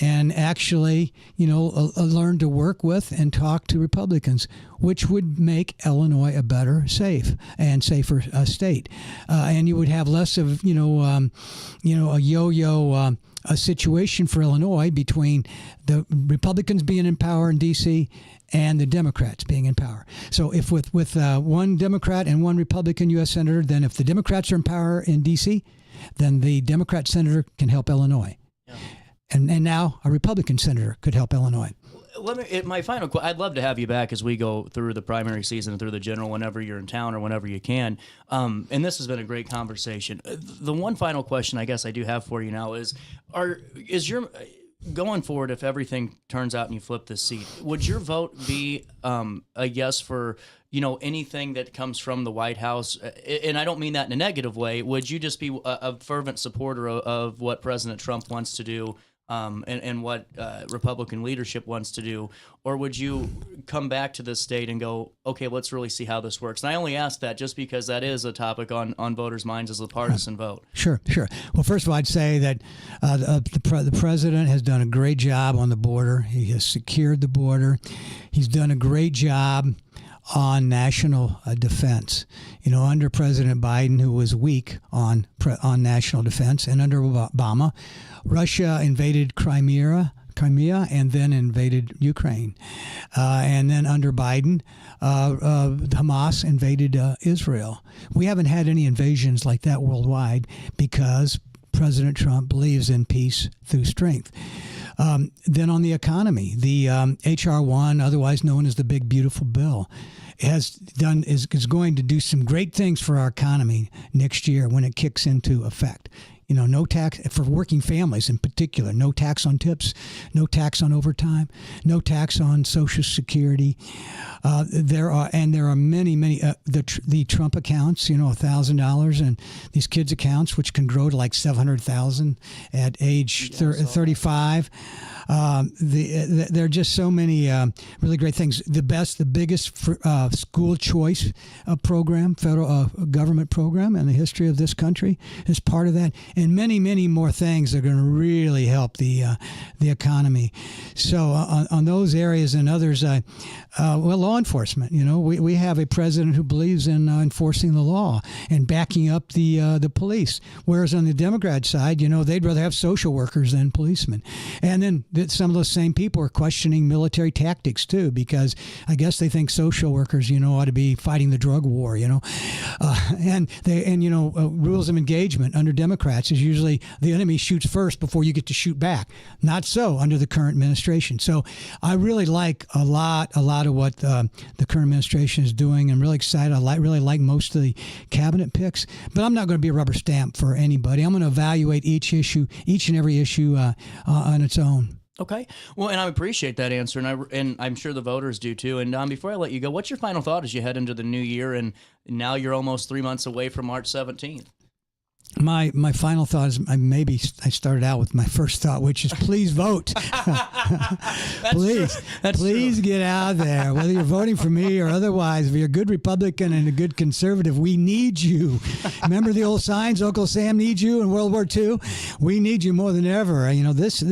and actually, learn to work with and talk to Republicans, which would make Illinois a better, safer state. And you would have less of, a yo-yo situation for Illinois between the Republicans being in power in D.C. and the Democrats being in power. So if with one Democrat and one Republican U.S. Senator, then if the Democrats are in power in D.C., then the Democrat senator can help Illinois. Yeah. And now a Republican senator could help Illinois. My final question, I'd love to have you back as we go through the primary season and through the general whenever you're in town or whenever you can. And this has been a great conversation. The one final question I guess I do have for you now is your going forward, if everything turns out and you flip this seat, would your vote be a yes for anything that comes from the White House? And I don't mean that in a negative way. Would you just be a fervent supporter of what President Trump wants to do? And what Republican leadership wants to do? Or would you come back to this state and go, okay, let's really see how this works? And I only ask that just because that is a topic on voters' minds as a partisan vote. Sure. Well, first of all, I'd say that the president has done a great job on the border. He has secured the border. He's done a great job on national defense. Under President Biden, who was weak on national defense, and under Obama, Russia invaded Crimea and then invaded Ukraine. And then under Biden, Hamas invaded Israel. We haven't had any invasions like that worldwide because President Trump believes in peace through strength. Then on the economy, the H.R. 1, otherwise known as the Big Beautiful Bill, is going to do some great things for our economy next year when it kicks into effect. You know, no tax for working families in particular. No tax on tips, no tax on overtime, no tax on Social Security. There are many the Trump accounts. You know, $1,000, and these kids' accounts, which can grow to like $700,000 at age 35. There are just so many really great things. The biggest school choice program, federal government program in the history of this country is part of that, and many more things that are going to really help the economy. So on those areas and others, law enforcement. You know, we have a president who believes in enforcing the law and backing up the police. Whereas on the Democrat side, you know, they'd rather have social workers than policemen. And then some of those same people are questioning military tactics too, because I guess they think social workers, you know, ought to be fighting the drug war. You know, rules of engagement under Democrats is usually the enemy shoots first before you get to shoot back. Not so under the current administration. So I really like a lot of what the current administration is doing. I'm really excited. I really like most of the cabinet picks, but I'm not going to be a rubber stamp for anybody. I'm going to evaluate each and every issue on its own. Okay. Well, and I appreciate that answer, and I'm sure the voters do too. And Don, before I let you go, what's your final thought as you head into the new year, and now you're almost 3 months away from March 17th? My final thought is I started out with my first thought, which is please vote. Please get out there, whether you're voting for me or otherwise. If you're a good Republican and a good conservative, we need you. Remember the old signs, Uncle Sam needs you in World War II? We need you more than ever. You know, this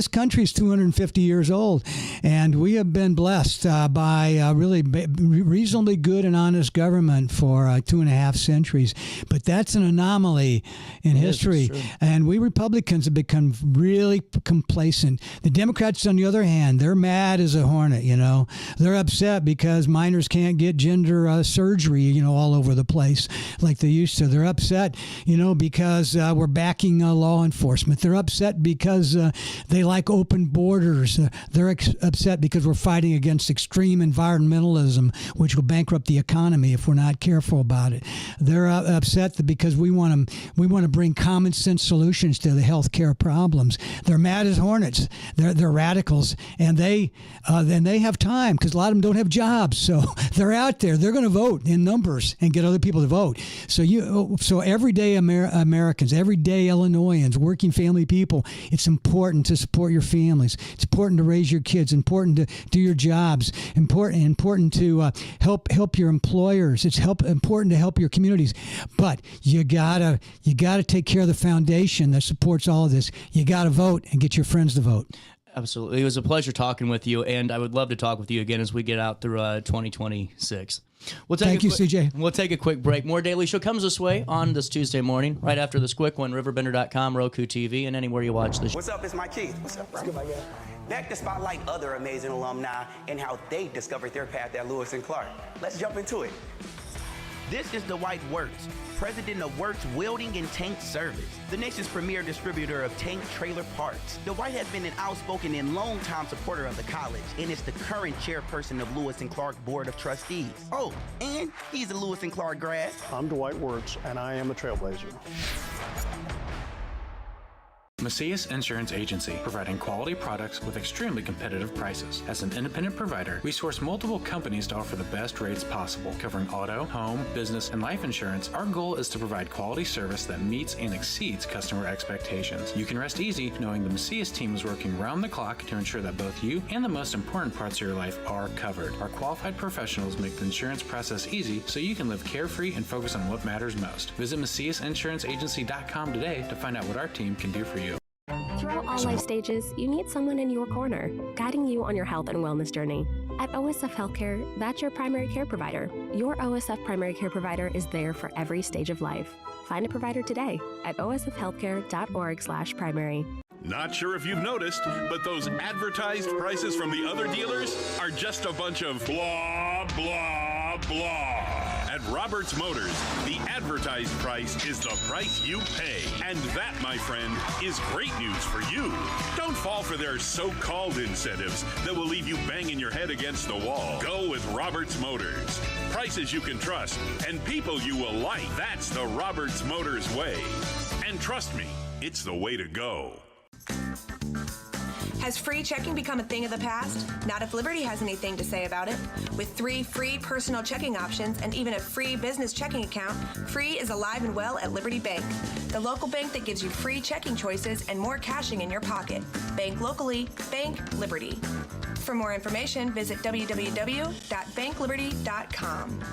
country is 250 years old, and we have been blessed by really reasonably good and honest government for 2.5 centuries. But that's an anomaly in history, and we Republicans have become really complacent. The Democrats, on the other hand, they're mad as a hornet. You know, they're upset because minors can't get gender surgery, you know, all over the place like they used to. They're upset, you know, because we're backing law enforcement. They're upset because they like open borders. They're upset because we're fighting against extreme environmentalism, which will bankrupt the economy if we're not careful about it. They're upset because we want to bring common sense solutions to the healthcare problems. They're mad as hornets. They're radicals, and they have time because a lot of them don't have jobs. So they're out there. They're going to vote in numbers and get other people to vote. So everyday Americans, everyday Illinoisans, working family people, it's important to support your families. It's important to raise your kids. Important to do your jobs. Important to help your employers. It's important to help your communities. But you gotta take care of the foundation that supports all of this. You gotta vote and get your friends to vote. Absolutely. It was a pleasure talking with you, and I would love to talk with you again as we get out through 2026. Thank you, CJ. We'll take a quick break. More Daily Show comes this way on this Tuesday morning, right after this quick one, RiverBender.com, Roku TV, and anywhere you watch this. What's up? It's Mike Keith. What's up, bro? Back to spotlight other amazing alumni and how they discovered their path at Lewis and Clark. Let's jump into it. This is Dwight Wirtz, president of Wirtz Welding and Tank Service, the nation's premier distributor of tank trailer parts. Dwight has been an outspoken and long-time supporter of the college and is the current chairperson of Lewis and Clark Board of Trustees. Oh, and he's a Lewis and Clark grad. I'm Dwight Wirtz, and I am a trailblazer. Macias Insurance Agency, providing quality products with extremely competitive prices. As an independent provider, we source multiple companies to offer the best rates possible, covering auto, home, business, and life insurance. Our goal is to provide quality service that meets and exceeds customer expectations. You can rest easy knowing the Macias team is working round the clock to ensure that both you and the most important parts of your life are covered. Our qualified professionals make the insurance process easy so you can live carefree and focus on what matters most. Visit MaciasInsuranceAgency.com today to find out what our team can do for you. Throughout all life stages, you need someone in your corner, guiding you on your health and wellness journey. At OSF Healthcare, that's your primary care provider. Your OSF primary care provider is there for every stage of life. Find a provider today at osfhealthcare.org/primary. Not sure if you've noticed, but those advertised prices from the other dealers are just a bunch of blah, blah, blah. At Roberts Motors, the advertised price is the price you pay. And that, my friend, is great news for you. Don't fall for their so-called incentives that will leave you banging your head against the wall. Go with Roberts Motors. Prices you can trust and people you will like. That's the Roberts Motors way. And trust me, it's the way to go. Has free checking become a thing of the past? Not if Liberty has anything to say about it. With 3 free personal checking options and even a free business checking account, free is alive and well at Liberty Bank, the local bank that gives you free checking choices and more cashing in your pocket. Bank locally, bank Liberty. For more information, visit www.bankliberty.com.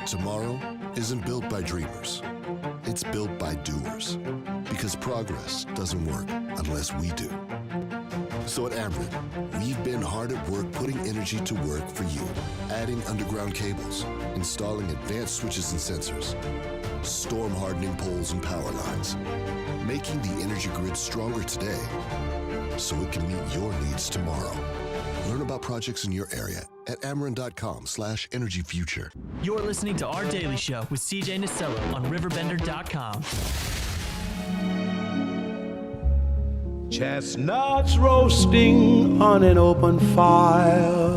Tomorrow isn't built by dreamers. It's built by doers. Because progress doesn't work unless we do. So at Amrit, we've been hard at work putting energy to work for you. Adding underground cables, installing advanced switches and sensors, storm hardening poles and power lines, making the energy grid stronger today so it can meet your needs tomorrow. Learn about projects in your area at Ameren.com/energyfuture. You're listening to Our Daily Show with CJ Nasello on RiverBender.com. Chestnuts roasting on an open fire,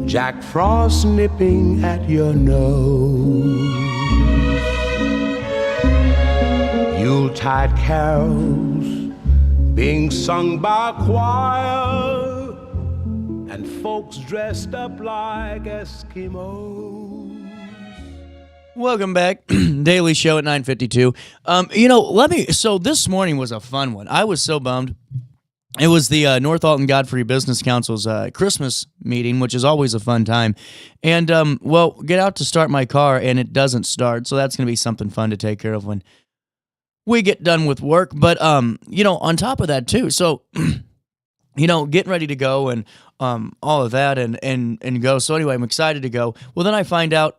Jack Frost nipping at your nose, Yuletide carols being sung by a choir, and folks dressed up like Eskimos. Welcome back. Daily Show at 9:52. So this morning was a fun one. I was so bummed. It was the North Alton Godfrey Business Council's Christmas meeting, which is always a fun time. And, get out to start my car, and it doesn't start, so that's going to be something fun to take care of when we get done with work. But, on top of that, too, so, getting ready to go and all of that and go. So anyway, I'm excited to go. Well, then I find out,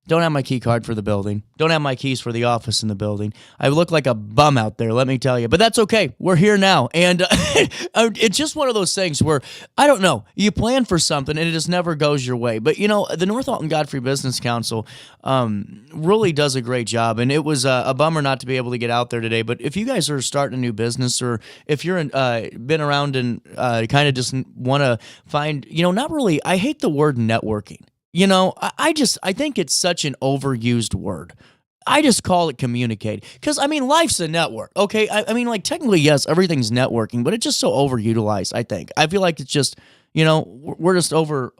don't have my key card for the building. Don't have my keys for the office in the building. I look like a bum out there, let me tell you. But that's okay. We're here now. And it's just one of those things where, I don't know, you plan for something and it just never goes your way. But, the North Alton Godfrey Business Council really does a great job. And it was a bummer not to be able to get out there today. But if you guys are starting a new business, or if you're been around and kind of just want to find, not really, I hate the word networking. I think it's such an overused word. I just call it communicate. Because, life's a network, okay? Technically, yes, everything's networking, but it's just so overutilized, I think. I feel like it's just, we're just we're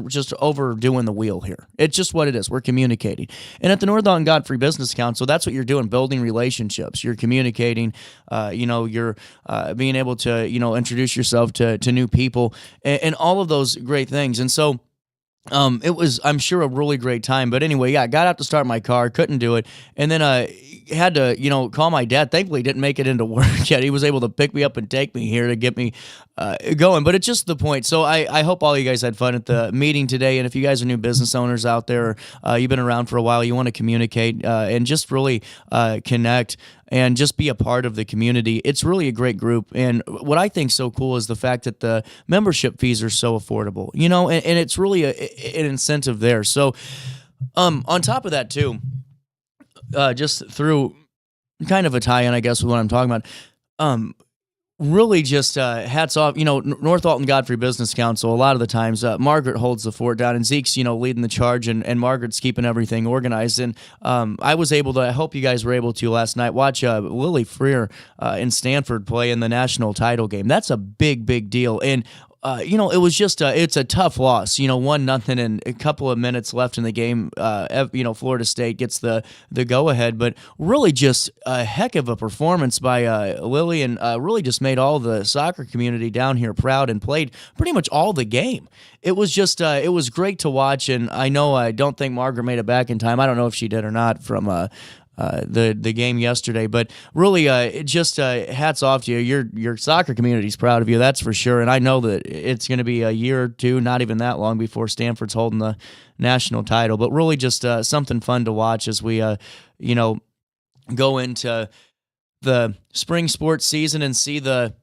just overdoing the wheel here. It's just what it is. We're communicating. And at the North Alton Godfrey Business Council, that's what you're doing, building relationships. You're communicating, you're being able to, introduce yourself to new people and all of those great things. And so, it was, I'm sure, a really great time. But anyway, yeah, got out to start my car, couldn't do it. And then had to, call my dad. Thankfully, he didn't make it into work yet. He was able to pick me up and take me here to get me going. But it's just the point. So I hope all you guys had fun at the meeting today. And if you guys are new business owners out there, you've been around for a while, you want to communicate and just really connect and just be a part of the community. It's really a great group. And what I think so cool is the fact that the membership fees are so affordable, and it's really an incentive there. So on top of that too, just through kind of a tie-in, I guess, with what I'm talking about, really just hats off, North Alton Godfrey Business Council, a lot of the times, Margaret holds the fort down, and Zeke's, leading the charge, and Margaret's keeping everything organized. And I was able to, I hope you guys were able to last night, watch Lily Freer in Stanford play in the national title game. That's a big, big deal. And it was just it's a tough loss. 1-0 and a couple of minutes left in the game. Florida State gets the go ahead, but really just a heck of a performance by Lily, and really just made all the soccer community down here proud, and played pretty much all the game. It was just it was great to watch, and I don't think Margaret made it back in time. I don't know if she did or not from the game yesterday, but really it just hats off to you. Your soccer community's proud of you, that's for sure. And I know that it's going to be a year or two, not even that long, before Stanford's holding the national title. But really just something fun to watch as we go into the spring sports season and see the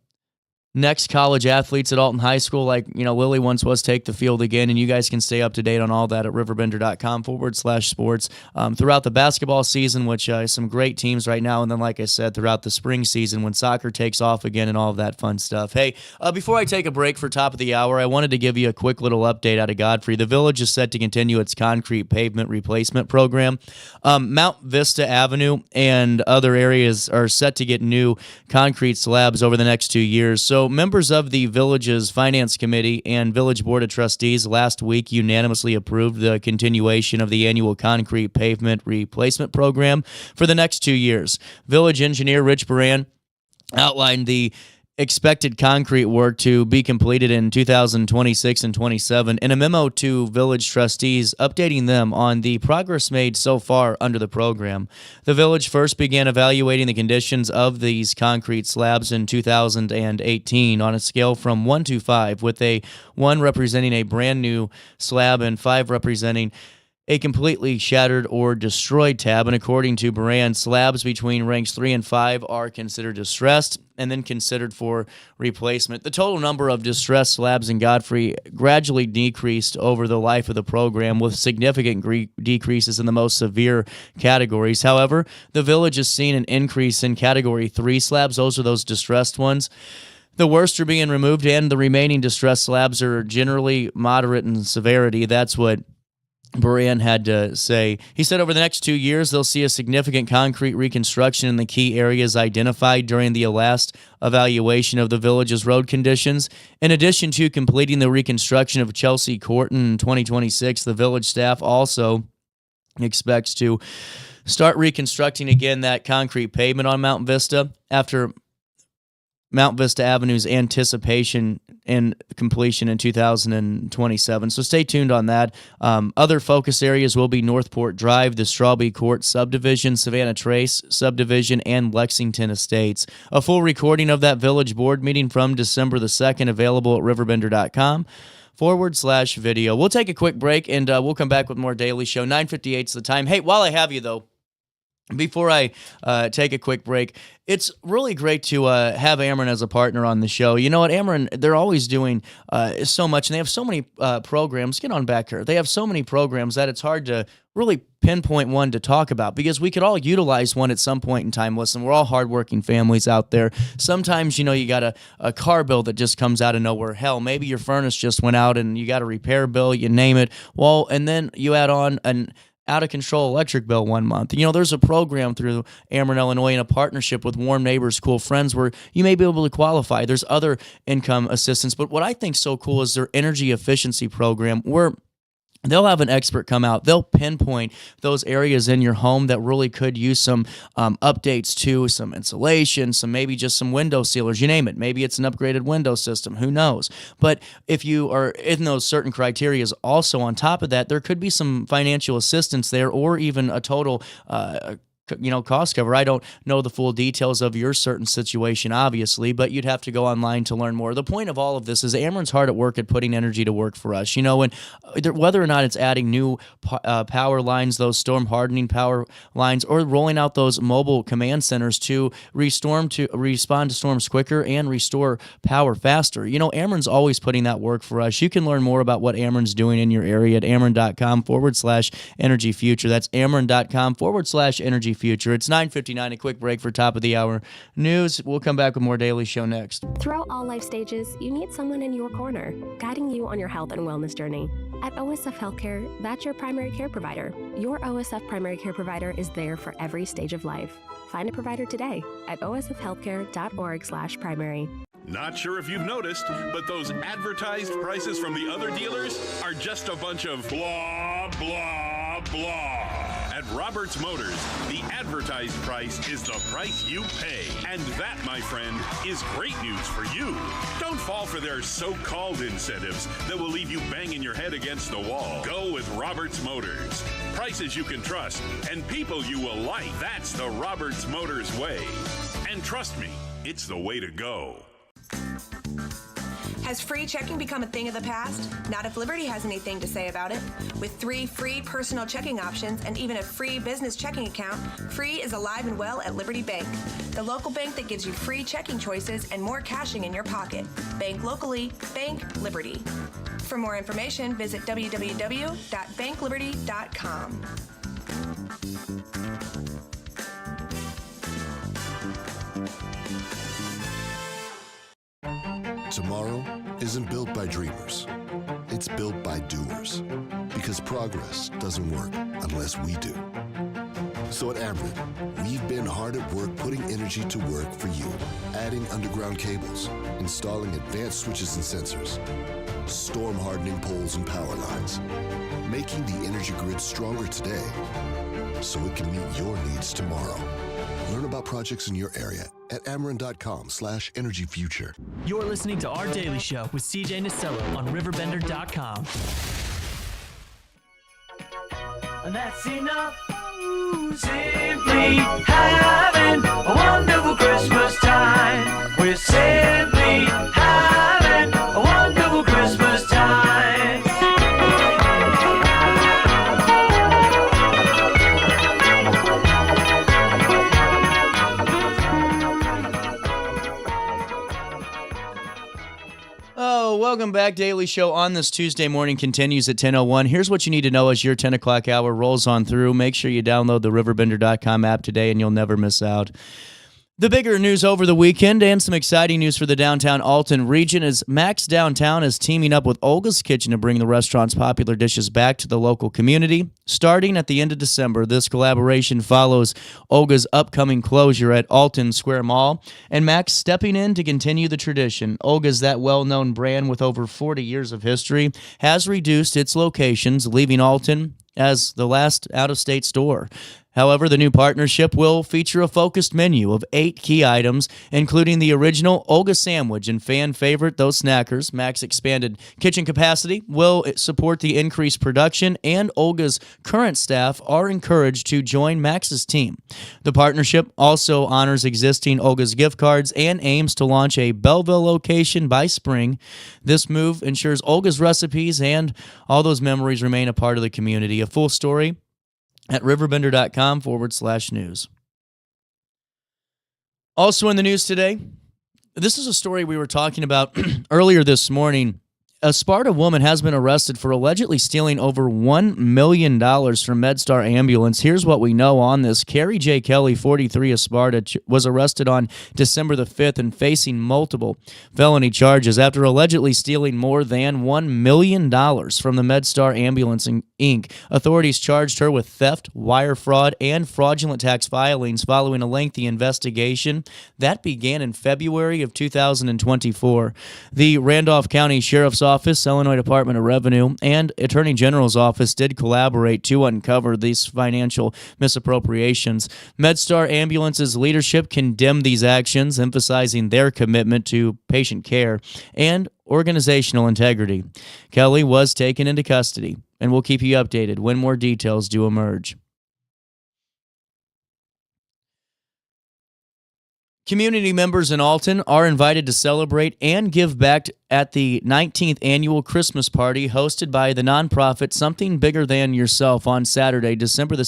next college athletes at Alton High School, like, Lily once was, take the field again, and you guys can stay up to date on all that at RiverBender.com/sports throughout the basketball season, which some great teams right now, and then, like I said, throughout the spring season when soccer takes off again and all of that fun stuff. Hey, before I take a break for top of the hour, I wanted to give you a quick little update out of Godfrey. The Village is set to continue its concrete pavement replacement program. Mount Vista Avenue and other areas are set to get new concrete slabs over the next 2 years. So members of the Village's Finance Committee and Village Board of Trustees last week unanimously approved the continuation of the annual concrete pavement replacement program for the next 2 years. Village engineer Rich Baran outlined the expected concrete work to be completed in 2026 and 27 in a memo to village trustees updating them on the progress made so far under the program. The village first began evaluating the conditions of these concrete slabs in 2018 on a scale from 1 to 5, with a 1 representing a brand new slab and 5 representing a completely shattered or destroyed tab. And according to Baran, slabs between ranks 3 and 5 are considered distressed and then considered for replacement. The total number of distressed slabs in Godfrey gradually decreased over the life of the program, with significant decreases in the most severe categories. However, the village has seen an increase in Category 3 slabs. Those are those distressed ones. The worst are being removed, and the remaining distressed slabs are generally moderate in severity. That's what Baran had to say. He said over the next 2 years, they'll see a significant concrete reconstruction in the key areas identified during the last evaluation of the village's road conditions. In addition to completing the reconstruction of Chelsea Court in 2026, the village staff also expects to start reconstructing again that concrete pavement on Mount Vista after Mount Vista Avenue's anticipation and completion in 2027. So stay tuned on that. Other focus areas will be Northport Drive, the Strawbey Court Subdivision, Savannah Trace Subdivision, and Lexington Estates. A full recording of that village board meeting from December the 2nd available at RiverBender.com/video. We'll take a quick break, and we'll come back with more Daily Show. 9:58 is the time. Hey, while I have you, though, before I take a quick break, it's really great to have Ameren as a partner on the show. You know what, Ameren, they're always doing so much, and they have so many programs. Get on back here. They have so many programs that it's hard to really pinpoint one to talk about, because we could all utilize one at some point in time. Listen, we're all hardworking families out there. Sometimes, you got a car bill that just comes out of nowhere. Hell, maybe your furnace just went out and you got a repair bill, you name it. Well, and then you add on an out-of-control electric bill one month. There's a program through Ameren, Illinois, in a partnership with Warm Neighbors, Cool Friends, where you may be able to qualify. There's other income assistance, but what I think is so cool is their energy efficiency program, where they'll have an expert come out. They'll pinpoint those areas in your home that really could use some updates to, some insulation, maybe just some window sealers, you name it. Maybe it's an upgraded window system. Who knows? But if you are in those certain criteria, also on top of that, there could be some financial assistance there, or even a total cost cover. I don't know the full details of your certain situation, obviously, but you'd have to go online to learn more. The point of all of this is Ameren's hard at work at putting energy to work for us. And whether or not it's adding new power lines, those storm hardening power lines, or rolling out those mobile command centers to respond to storms quicker and restore power faster. Ameren's always putting that work for us. You can learn more about what Ameren's doing in your area at Ameren.com/energy future. That's Ameren.com/energy future. It's 9:59, a quick break for top of the hour news. We'll come back with more Daily Show next. Throughout all life stages, you need someone in your corner, guiding you on your health and wellness journey. At OSF Healthcare, that's your primary care provider. Your OSF primary care provider is there for every stage of life. Find a provider today at osfhealthcare.org/primary. Not sure if you've noticed, but those advertised prices from the other dealers are just a bunch of blah, blah, blah. At Roberts Motors, the advertised price is the price you pay. And that, my friend, is great news for you. Don't fall for their so-called incentives that will leave you banging your head against the wall. Go with Roberts Motors. Prices you can trust and people you will like. That's the Roberts Motors way. And trust me, it's the way to go. Has free checking become a thing of the past? Not if Liberty has anything to say about it. With 3 free personal checking options and even a free business checking account, free is alive and well at Liberty Bank, the local bank that gives you free checking choices and more cashing in your pocket. Bank locally, bank Liberty. For more information, visit www.bankliberty.com. Tomorrow isn't built by dreamers. It's built by doers. Because progress doesn't work unless we do. So at Ameren, we've been hard at work putting energy to work for you. Adding underground cables, installing advanced switches and sensors, storm hardening poles and power lines, making the energy grid stronger today so it can meet your needs tomorrow. Learn about projects in your area at Ameren.com/energyfuture. You're listening to Our Daily Show with CJ Nasello on RiverBender.com. And that's enough. Simply having a wonderful Christmas time. We're simply having a wonderful Christmas time. Oh, welcome back. Daily Show on this Tuesday morning continues at 10:01. Here's what you need to know as your 10 o'clock hour rolls on through. Make sure you download the RiverBender.com app today and you'll never miss out. The bigger news over the weekend and some exciting news for the downtown Alton region is Max Downtown is teaming up with Olga's Kitchen to bring the restaurant's popular dishes back to the local community. Starting at the end of December, this collaboration follows Olga's upcoming closure at Alton Square Mall, and Max stepping in to continue the tradition. Olga's, that well-known brand with over 40 years of history, has reduced its locations, leaving Alton as the last out-of-state store. However, the new partnership will feature a focused menu of 8 key items, including the original Olga sandwich and fan favorite, those snackers. Max expanded kitchen capacity will support the increased production, and Olga's current staff are encouraged to join Max's team. The partnership also honors existing Olga's gift cards and aims to launch a Belleville location by spring. This move ensures Olga's recipes and all those memories remain a part of the community. A full story at RiverBender.com/news. Also in the news today, this is a story we were talking about earlier this morning. A Sparta woman has been arrested for allegedly stealing over $1 million from MedStar Ambulance. Here's what we know on this. Carrie J. Kelly, 43 of Sparta, was arrested on December the 5th and facing multiple felony charges after allegedly stealing more than $1 million from the MedStar Ambulance Inc. Authorities charged her with theft, wire fraud, and fraudulent tax filings following a lengthy investigation that began in February of 2024. The Randolph County Sheriff's Office, Illinois Department of Revenue, and Attorney General's Office did collaborate to uncover these financial misappropriations. MedStar Ambulance's leadership condemned these actions, emphasizing their commitment to patient care and organizational integrity. Kelly was taken into custody, and we'll keep you updated when more details do emerge. Community members in Alton are invited to celebrate and give back at the 19th annual Christmas party hosted by the nonprofit Something Bigger Than Yourself on Saturday, December the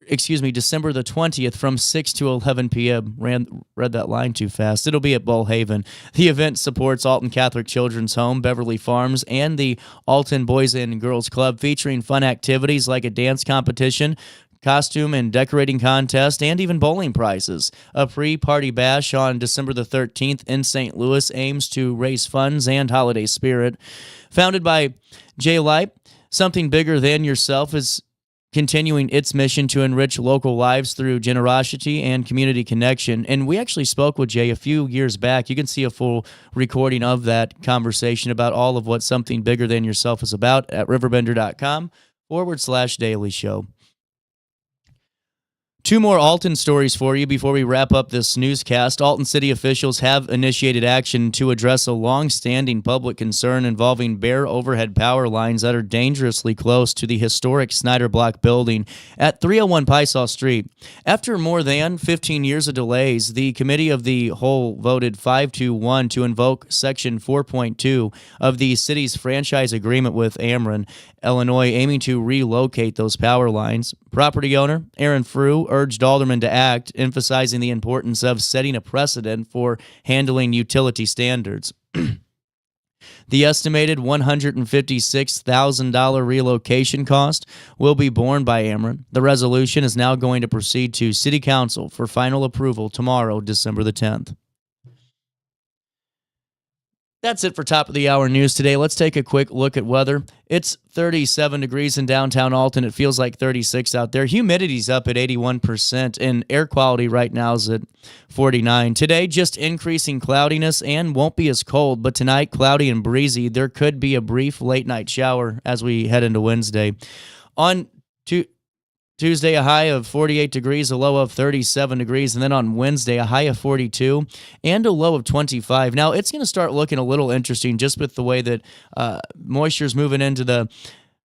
20th from 6 to 11 p.m. Read that line too fast. It'll be at Bullhaven. The event supports Alton Catholic Children's Home, Beverly Farms, and the Alton Boys and Girls Club, featuring fun activities like a dance competition, costume and decorating contest, and even bowling prizes. A pre-party bash on December the 13th in St. Louis aims to raise funds and holiday spirit. Founded by Jay Light, Something Bigger Than Yourself is continuing its mission to enrich local lives through generosity and community connection. And we actually spoke with Jay a few years back. You can see a full recording of that conversation about all of what Something Bigger Than Yourself is about at RiverBender.com/daily show. Two more Alton stories for you before we wrap up this newscast. Alton city officials have initiated action to address a long-standing public concern involving bare overhead power lines that are dangerously close to the historic Snyder Block building at 301 Piesaw Street. After more than 15 years of delays, the Committee of the Whole voted 5-1 to invoke Section 4.2 of the city's franchise agreement with Ameren, Illinois, aiming to relocate those power lines. Property owner Aaron Frew urged aldermen to act, emphasizing the importance of setting a precedent for handling utility standards. The estimated $156,000 relocation cost will be borne by Ameren. The resolution is now going to proceed to City Council for final approval tomorrow, December the 10th. That's it for top of the hour news today. Let's take a quick look at weather. It's 37 degrees in downtown Alton. It feels like 36 out there. Humidity's up at 81%, and air quality right now is at 49. Today, just increasing cloudiness and won't be as cold, but tonight, cloudy and breezy. There could be a brief late-night shower as we head into Wednesday. On Tuesday, a high of 48 degrees, a low of 37 degrees, and then on Wednesday, a high of 42 and a low of 25. Now, it's going to start looking a little interesting just with the way that moisture is moving into the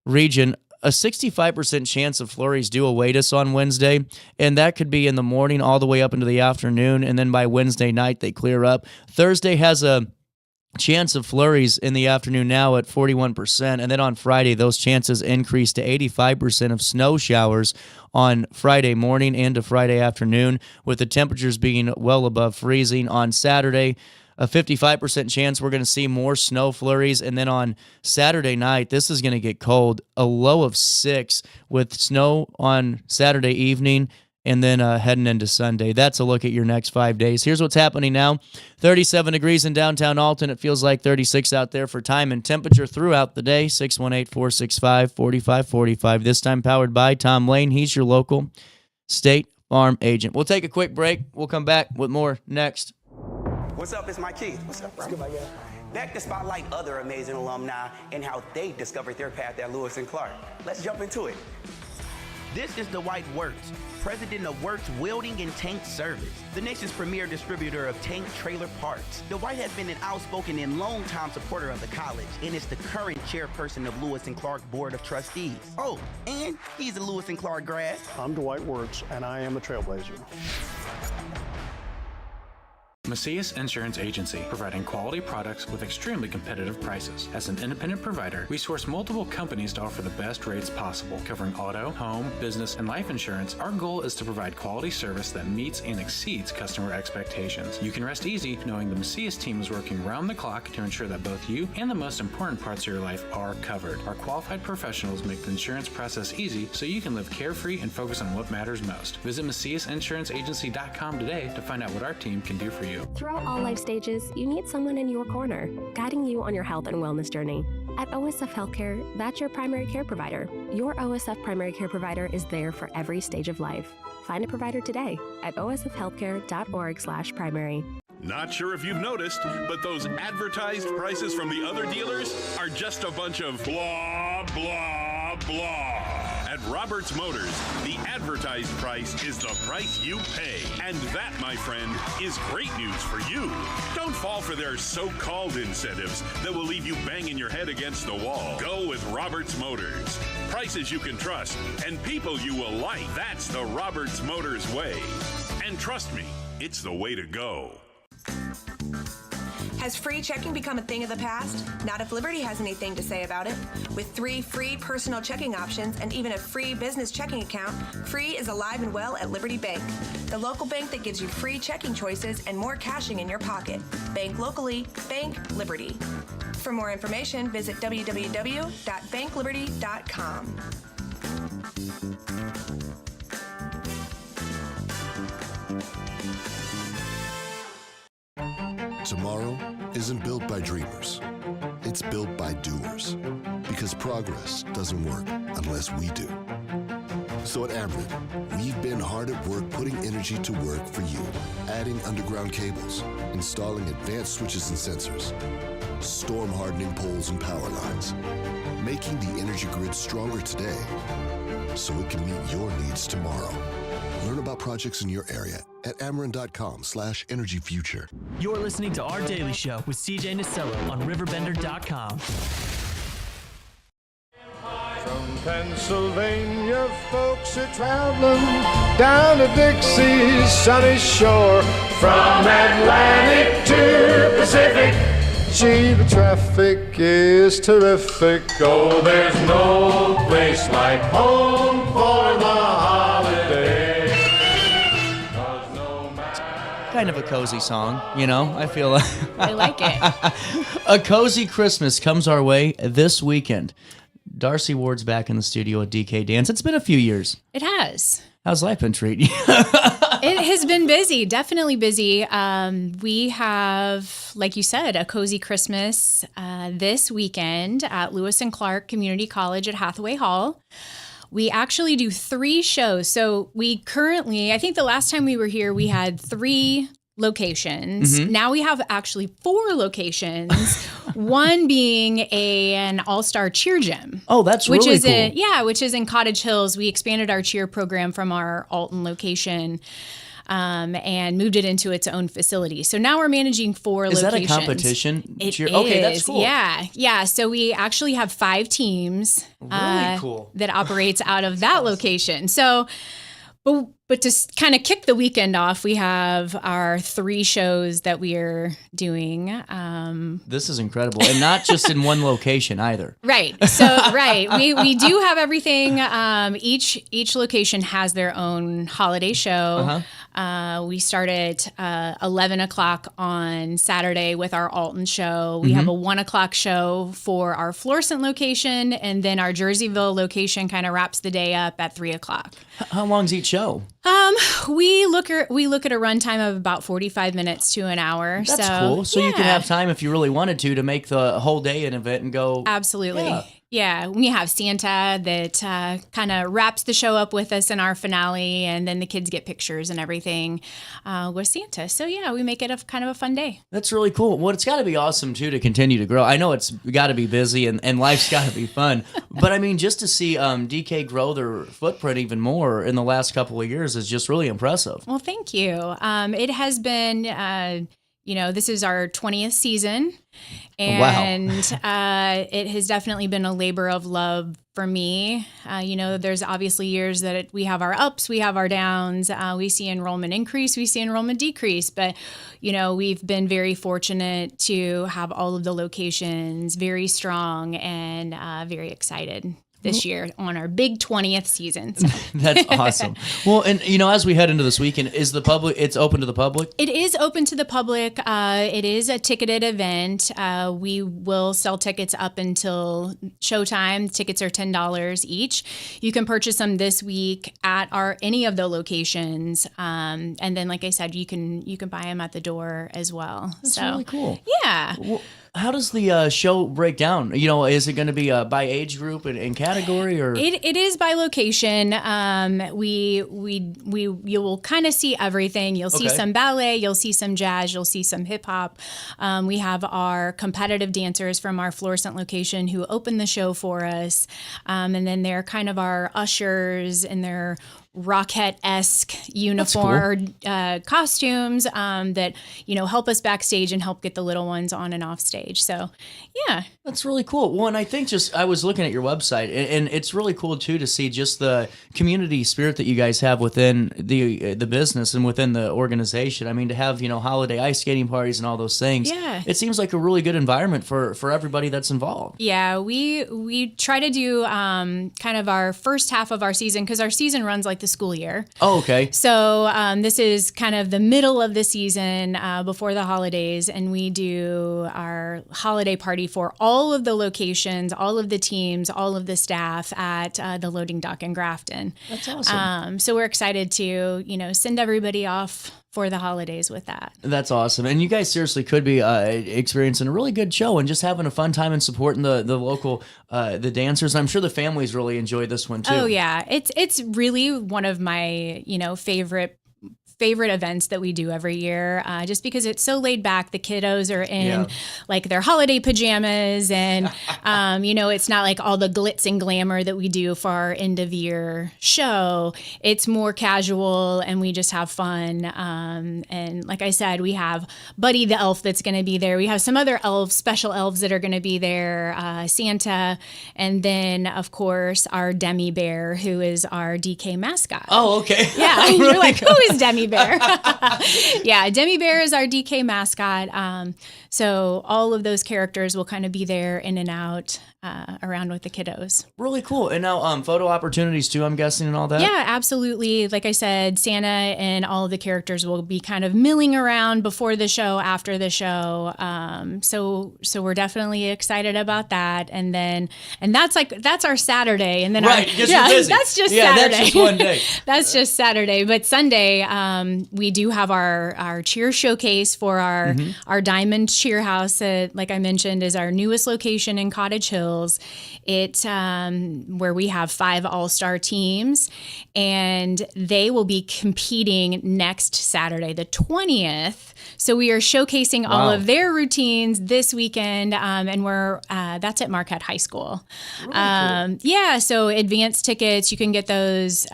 region. A 65% chance of flurries do await us on Wednesday, and that could be in the morning all the way up into the afternoon, and then by Wednesday night, they clear up. Thursday has a chance of flurries in the afternoon now at 41%, and then on Friday, those chances increase to 85% of snow showers on Friday morning and to Friday afternoon, with the temperatures being well above freezing. On Saturday, a 55% chance we're going to see more snow flurries, and then on Saturday night, this is going to get cold, a low of 6 with snow on Saturday evening, and then heading into Sunday. That's a look at your next 5 days. Here's what's happening now. 37 degrees in downtown Alton. It feels like 36 out there for time and temperature throughout the day. 618-465-4545. This time powered by Tom Lane. He's your local State Farm agent. We'll take a quick break. We'll come back with more next. What's up? It's Mike Keith. What's up, bro? Back to spotlight other amazing alumni and how they discovered their path at Lewis and Clark. Let's jump into it. This is Dwight Wirtz, president of Wirtz Welding and Tank Service, the nation's premier distributor of tank trailer parts. Dwight has been an outspoken and long-time supporter of the college and is the current chairperson of Lewis and Clark Board of Trustees. Oh, and he's a Lewis and Clark grad. I'm Dwight Wirtz, and I am a trailblazer. Macias Insurance Agency, providing quality products with extremely competitive prices. As an independent provider, we source multiple companies to offer the best rates possible, covering auto, home, business, and life insurance. Our goal is to provide quality service that meets and exceeds customer expectations. You can rest easy knowing the Macias team is working round the clock to ensure that both you and the most important parts of your life are covered. Our qualified professionals make the insurance process easy so you can live carefree and focus on what matters most. Visit MaciasInsuranceAgency.com today to find out what our team can do for you. Throughout all life stages, you need someone in your corner, guiding you on your health and wellness journey. At OSF Healthcare, that's your primary care provider. Your OSF primary care provider is there for every stage of life. Find a provider today at osfhealthcare.org/primary. Not sure if you've noticed, but those advertised prices from the other dealers are just a bunch of blah, blah, blah. At Roberts Motors, the advertised price is the price you pay. And that, my friend, is great news for you. Don't fall for their so-called incentives that will leave you banging your head against the wall. Go with Roberts Motors. Prices you can trust and people you will like. That's the Roberts Motors way. And trust me, it's the way to go. Has free checking become a thing of the past? Not if Liberty has anything to say about it. With 3 free personal checking options and even a free business checking account, free is alive and well at Liberty Bank, the local bank that gives you free checking choices and more cashing in your pocket. Bank locally, bank Liberty. For more information, visit www.bankliberty.com. Tomorrow isn't built by dreamers. It's built by doers. Because progress doesn't work unless we do. So at Ameren, we've been hard at work putting energy to work for you. Adding underground cables, installing advanced switches and sensors, storm hardening poles and power lines, making the energy grid stronger today so it can meet your needs tomorrow. Learn about projects in your area at Ameren.com/energyfuture. You're listening to Our Daily Show with CJ Nasello on RiverBender.com. From Pennsylvania, folks are traveling down to Dixie's sunny shore. From Atlantic to Pacific, gee, the traffic is terrific. Oh, there's no place like home for the holiday. Kind of a cozy song, you know? I feel like I like it. A cozy Christmas comes our way this weekend. Darci Ward's back in the studio at DK Dance. It's been a few years. It has. How's life been treating you? It has been busy, definitely busy. We have, like you said, a cozy Christmas this weekend at Lewis and Clark Community College at Hathaway Hall. We actually do 3 shows. So we currently, I think the last time we were here, we had 3 locations. Mm-hmm. Now we have actually 4 locations. One being an all-star cheer gym. Oh, that's which really is cool. Which is in Cottage Hills. We expanded our cheer program from our Alton location and moved it into its own facility. So now we're managing 4 locations. Is that a competition? It cheer? is. Okay, that's cool. Yeah. So we actually have 5 teams. Really cool. That operates out of that location. So, but to kind of kick the weekend off, we have our 3 shows that we are doing. This is incredible. And not just in one location either. Right. So, right. We do have everything. Each location has their own holiday show. We start at 11 o'clock on Saturday with our Alton show. We have a 1 o'clock show for our Florissant location, and then our Jerseyville location kind of wraps the day up at 3 o'clock. How long's each show? We look at a runtime of about 45 minutes to an hour. That's cool. So you can have time if you really wanted to make the whole day an event and go. Absolutely. Yeah. We have Santa that kind of wraps the show up with us in our finale, and then the kids get pictures and everything with Santa. So yeah, we make it a kind of a fun day. That's really cool. Well, it's got to be awesome too to continue to grow. I know it's got to be busy and life's got to be fun, but I mean, just to see DK grow their footprint even more in the last couple of years is just really impressive. Well, thank you. It has been, this is our 20th season, and it has definitely been a labor of love for me. There's obviously years that we have our ups, we have our downs, we see enrollment increase, we see enrollment decrease, but, we've been very fortunate to have all of the locations very strong and very excited this year on our big 20th season. So. That's awesome. Well, and as we head into this weekend, it's open to the public? It is open to the public. It is a ticketed event. We will sell tickets up until showtime. Tickets are $10 each. You can purchase them this week at any of the locations. And then, like I said, you can buy them at the door as well. That's really cool. Yeah. Well, how does the show break down? Is it going to be by age group and category, or it is by location? You will kind of see everything. You'll see some ballet, you'll see some jazz, you'll see some hip hop. We have our competitive dancers from our Florissant location who open the show for us, and then they're kind of our ushers in their Rockette-esque uniform or costumes that help us backstage and help get the little ones on and off stage. So yeah, that's really cool. Well, and I think I was looking at your website, and it's really cool too to see just the community spirit that you guys have within the business and within the organization. I mean, to have holiday ice skating parties and all those things. Yeah, it seems like a really good environment for everybody that's involved. Yeah, we try to do kind of our first half of our season, because our season runs like the school year. Oh, okay. So this is kind of the middle of the season before the holidays, and we do our holiday party for all of the locations, all of the teams, all of the staff at the loading dock in Grafton. That's awesome. So we're excited to send everybody off for the holidays with that. That's awesome. And you guys seriously could be experiencing a really good show and just having a fun time and supporting the local the dancers. I'm sure the families really enjoyed this one too. Oh yeah, it's really one of my favorite favorite events that we do every year, just because it's so laid back. The kiddos are in like their holiday pajamas, and it's not like all the glitz and glamour that we do for our end of year show. It's more casual, and we just have fun. And like I said, we have Buddy the elf that's going to be there. We have some other special elves that are going to be there, Santa, and then of course our Demi Bear, who is our DK mascot. Oh, okay. Yeah, you're like, who is Demi Bear? Yeah, Demi Bear is our DK mascot. So all of those characters will kind of be there in and out around with the kiddos. Really cool. And now photo opportunities too, I'm guessing, and all that? Yeah, absolutely. Like I said, Santa and all of the characters will be kind of milling around before the show, after the show. So we're definitely excited about that. And that's our Saturday. And then right, you're busy. That's just Saturday. That's just one day. That's just Saturday. But Sunday, we do have our cheer showcase for our Diamond Cheer House that, like I mentioned, is our newest location in Cottage Hills. It's where we have 5 all-star teams, and they will be competing next Saturday, the 20th. So we are showcasing all of their routines this weekend, and that's at Marquette High School. Really cool. Yeah, so advanced tickets, you can get those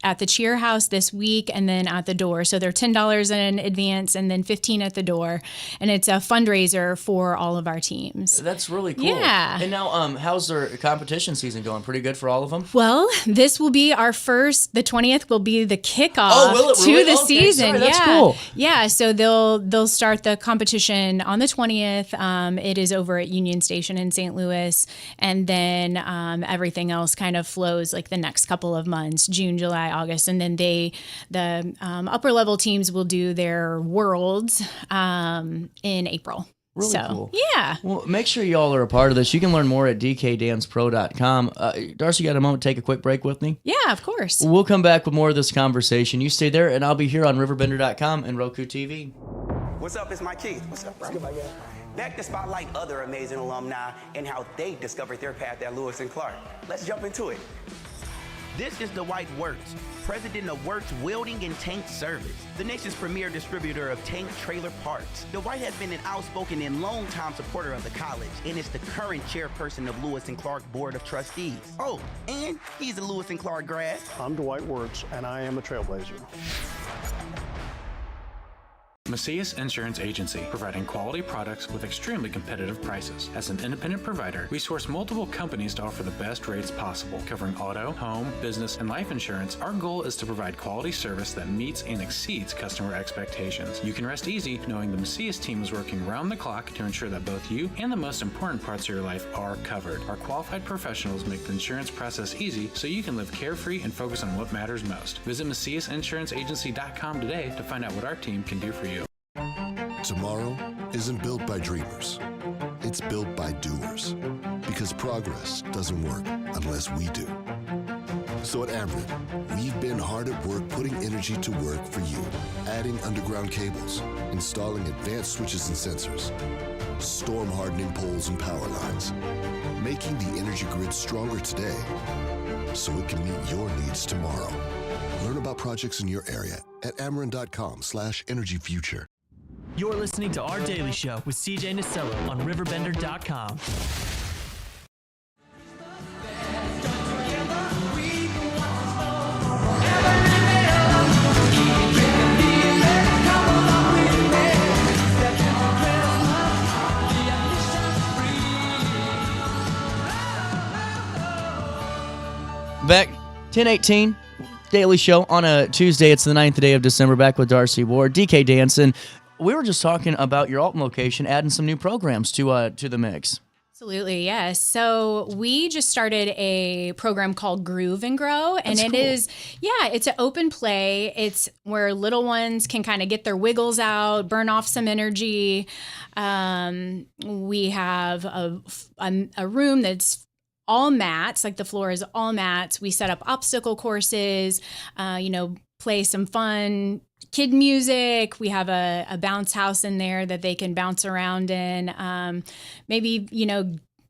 at the cheer house this week, and then at the door. So they're $10 in advance and then $15 at the door. And it's a fundraiser for all of our teams. That's really cool. Yeah. And now, how's their competition season going? Pretty good for all of them? Well, this will be our first, the 20th will be the kickoff to the season. Sorry, that's cool. Yeah. So they'll start the competition on the 20th. It is over at Union Station in St. Louis. And then everything else kind of flows like the next couple of months, June, July, August, and then the upper level teams will do their worlds in April. Really cool. Yeah. Well, make sure y'all are a part of this. You can learn more at dkdancepro.com. Darci, got a moment to take a quick break with me? Yeah, of course. We'll come back with more of this conversation. You stay there, and I'll be here on RiverBender.com and Roku TV. What's up? It's Mike Keith. What's up, bro? Back to spotlight other amazing alumni and how they discovered their path at Lewis and Clark. Let's jump into it. This is the White Works, president of Works Welding and Tank Service, the nation's premier distributor of tank trailer parts. The White has been an outspoken and long-time supporter of the college, and is the current chairperson of Lewis and Clark Board of Trustees. Oh, and he's a Lewis and Clark grad. I'm Dwight Wirtz, and I am a trailblazer. Macias Insurance Agency, providing quality products with extremely competitive prices. As an independent provider, we source multiple companies to offer the best rates possible. Covering auto, home, business, and life insurance, our goal is to provide quality service that meets and exceeds customer expectations. You can rest easy knowing the Macias team is working round the clock to ensure that both you and the most important parts of your life are covered. Our qualified professionals make the insurance process easy so you can live carefree and focus on what matters most. Visit MaciasInsuranceAgency.com today to find out what our team can do for you. Tomorrow isn't built by dreamers. It's built by doers. Because progress doesn't work unless we do. So at Ameren, we've been hard at work putting energy to work for you. Adding underground cables, installing advanced switches and sensors, storm hardening poles and power lines, making the energy grid stronger today so it can meet your needs tomorrow. Learn about projects in your area at Ameren.com/energyfuture. You're listening to Our Daily Show with CJ Nasello on RiverBender.com. Back 10:18. Daily Show on a Tuesday. It's the 9th day of December. Back with Darci Ward, DK Danson. We were just talking about your Alton location, adding some new programs to the mix. Absolutely, yes. So we just started a program called Groove and Grow, and That's cool. It's an open play. It's where little ones can kind of get their wiggles out, burn off some energy. We have a room that's all mats, like the floor is all mats. We set up obstacle courses, play some fun kid music. We have a bounce house in there that they can bounce around in. Maybe,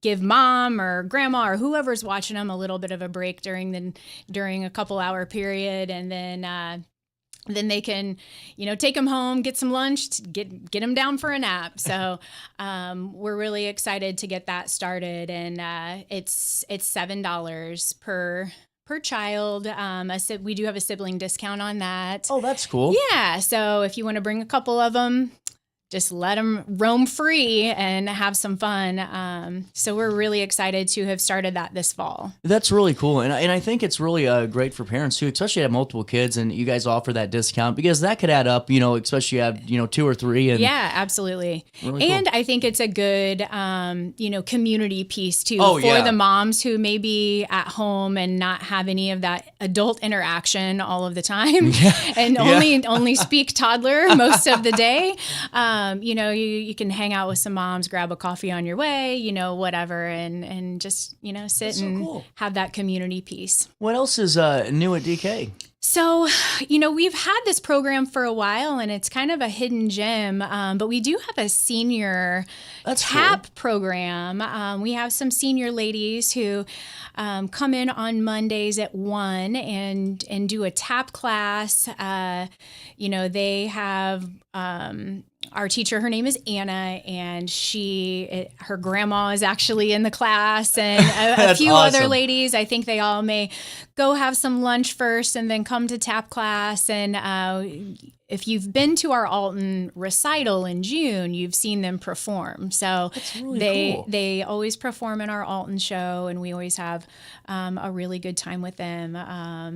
give mom or grandma or whoever's watching them a little bit of a break during a couple hour period, and then they can, take them home, get some lunch, get them down for a nap. So we're really excited to get that started, and it's $7 per child. We do have a sibling discount on that. Oh, that's cool. Yeah. So if you want to bring a couple of them, just let them roam free and have some fun. So we're really excited to have started that this fall. That's really cool. And I think it's really great for parents too, especially have multiple kids and you guys offer that discount because that could add up, especially you have, 2 or 3. And yeah, absolutely. Really and cool. I think it's a good, community piece too for the moms who may be at home and not have any of that adult interaction all of the time and only speak toddler most of the day. You can hang out with some moms, grab a coffee on your way, whatever, and just, sit and have that community piece. What else is new at DK? So, we've had this program for a while and it's kind of a hidden gem, but we do have a senior tap program. We have some senior ladies who come in on Mondays at 1 and do a tap class. They have our teacher, her name is Anna, and her grandma is actually in the class, and a few other ladies. I think they all may go have some lunch first and then come to tap class. And if you've been to our Alton recital in June, you've seen them perform. So they always perform in our Alton show, and we always have a really good time with them.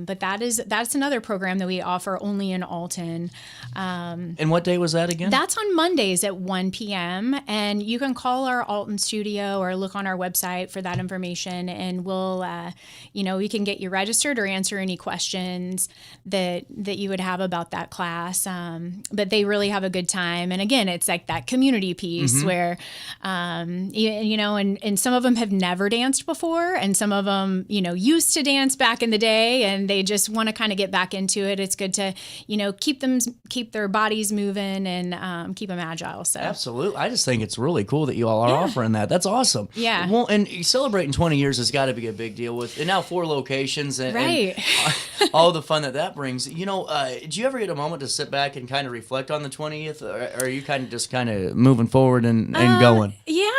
But that's another program that we offer only in Alton. And what day was that again? That's on Mondays at 1 p.m. And you can call our Alton studio or look on our website for that information, and we'll, we can get you registered or answer any questions that you would have about that class. But they really have a good time. And again, it's like that community piece where, and some of them have never danced before, and some of them, used to dance back in the day, and they just want to kind of get back into it. It's good to, keep their bodies moving and keep them agile. So absolutely. I just think it's really cool that you all are offering that. That's awesome. Yeah. Well, and celebrating 20 years has got to be a big deal and now 4 locations and all the fun that brings. Do you ever get a moment to sit back and kind of reflect on the 20th, or are you kind of moving forward and going? Yeah.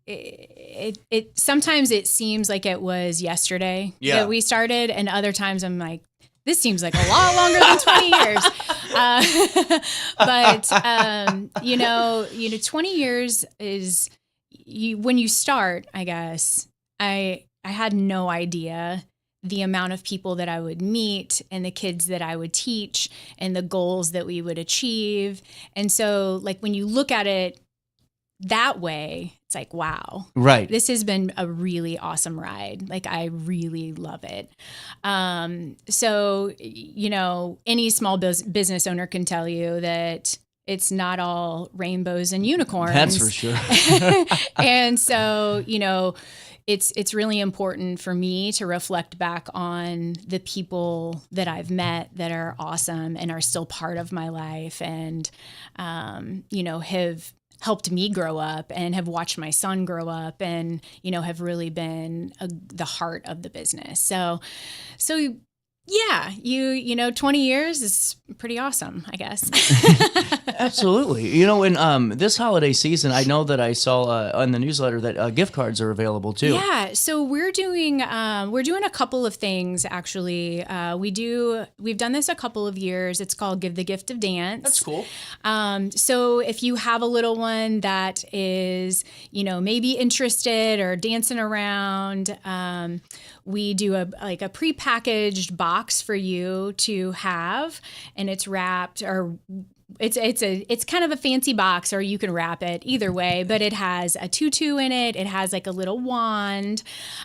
It sometimes it seems like it was yesterday that we started, and other times I'm like, this seems like a lot longer than 20 years. But 20 years is when you start, I guess. I had no idea the amount of people that I would meet and the kids that I would teach and the goals that we would achieve. And so, when you look at it that way, it's like, wow, right. This has been a really awesome ride. I really love it. So, any small business owner can tell you that it's not all rainbows and unicorns. That's for sure. And so, it's really important for me to reflect back on the people that I've met that are awesome and are still part of my life and, have helped me grow up and have watched my son grow up and, have really been the heart of the business. So yeah, 20 years is pretty awesome, I guess. Absolutely. In this holiday season, I know that I saw on the newsletter that gift cards are available too. Yeah, so we're doing a couple of things actually. We've done this a couple of years. It's called Give the Gift of Dance. That's cool. So if you have a little one that is, maybe interested or dancing around, we do a prepackaged box for you to have, and it's wrapped or it's kind of a fancy box, or you can wrap it either way, but it has a tutu in it. It has a little wand.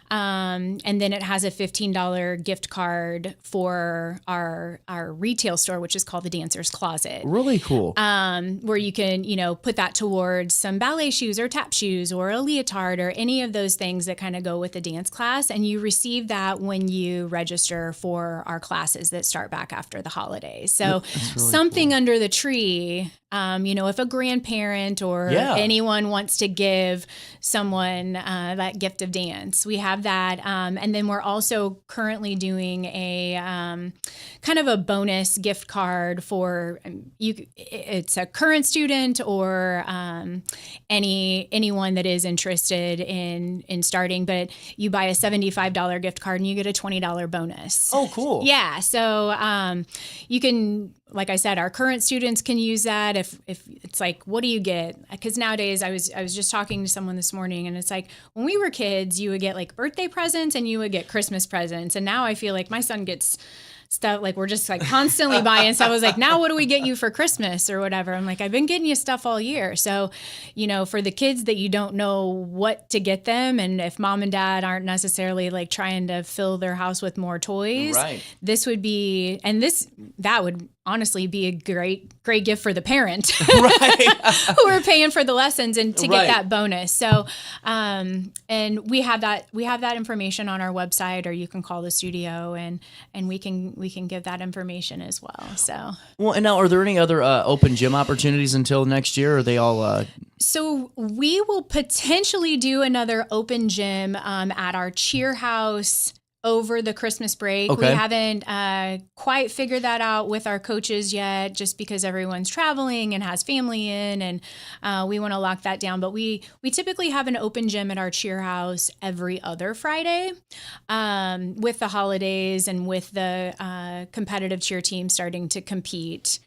And then it has a $15 gift card for our retail store, which is called the Dancer's Closet. Really cool. Where you can, put that towards some ballet shoes or tap shoes or a leotard or any of those things that kind of go with the dance class. And you receive that when you register for our classes that start back after the holidays. So really something cool. under the tree free. If a grandparent or anyone wants to give someone that gift of dance, we have that. And then we're also currently doing a kind of a bonus gift card for you. It's a current student or anyone that is interested in starting. But you buy a $75 gift card and you get a $20 bonus. Oh, cool. Yeah. So you can. Like I said, our current students can use that. If it's like, what do you get? Because nowadays, I was just talking to someone this morning, and it's like when we were kids, you would get like birthday presents and you would get Christmas presents, and now I feel like my son gets stuff like we're just like constantly buying stuff. I was like, now what do we get you for Christmas or whatever? I'm like, I've been getting you stuff all year. So, for the kids that you don't know what to get them, and if mom and dad aren't necessarily like trying to fill their house with more toys, this would be, that would honestly be a great gift for the parent who are paying for the lessons and to get that bonus. So, and we have that information on our website, or you can call the studio and we can give that information as well. So, well, and now are there any other open gym opportunities until next year? Or are they all? So we will potentially do another open gym at our cheer house over the Christmas break. Okay. We haven't quite figured that out with our coaches yet, just because everyone's traveling and has family in, and we want to lock that down. But we typically have an open gym at our cheer house every other Friday. With the holidays and with the competitive cheer team starting to compete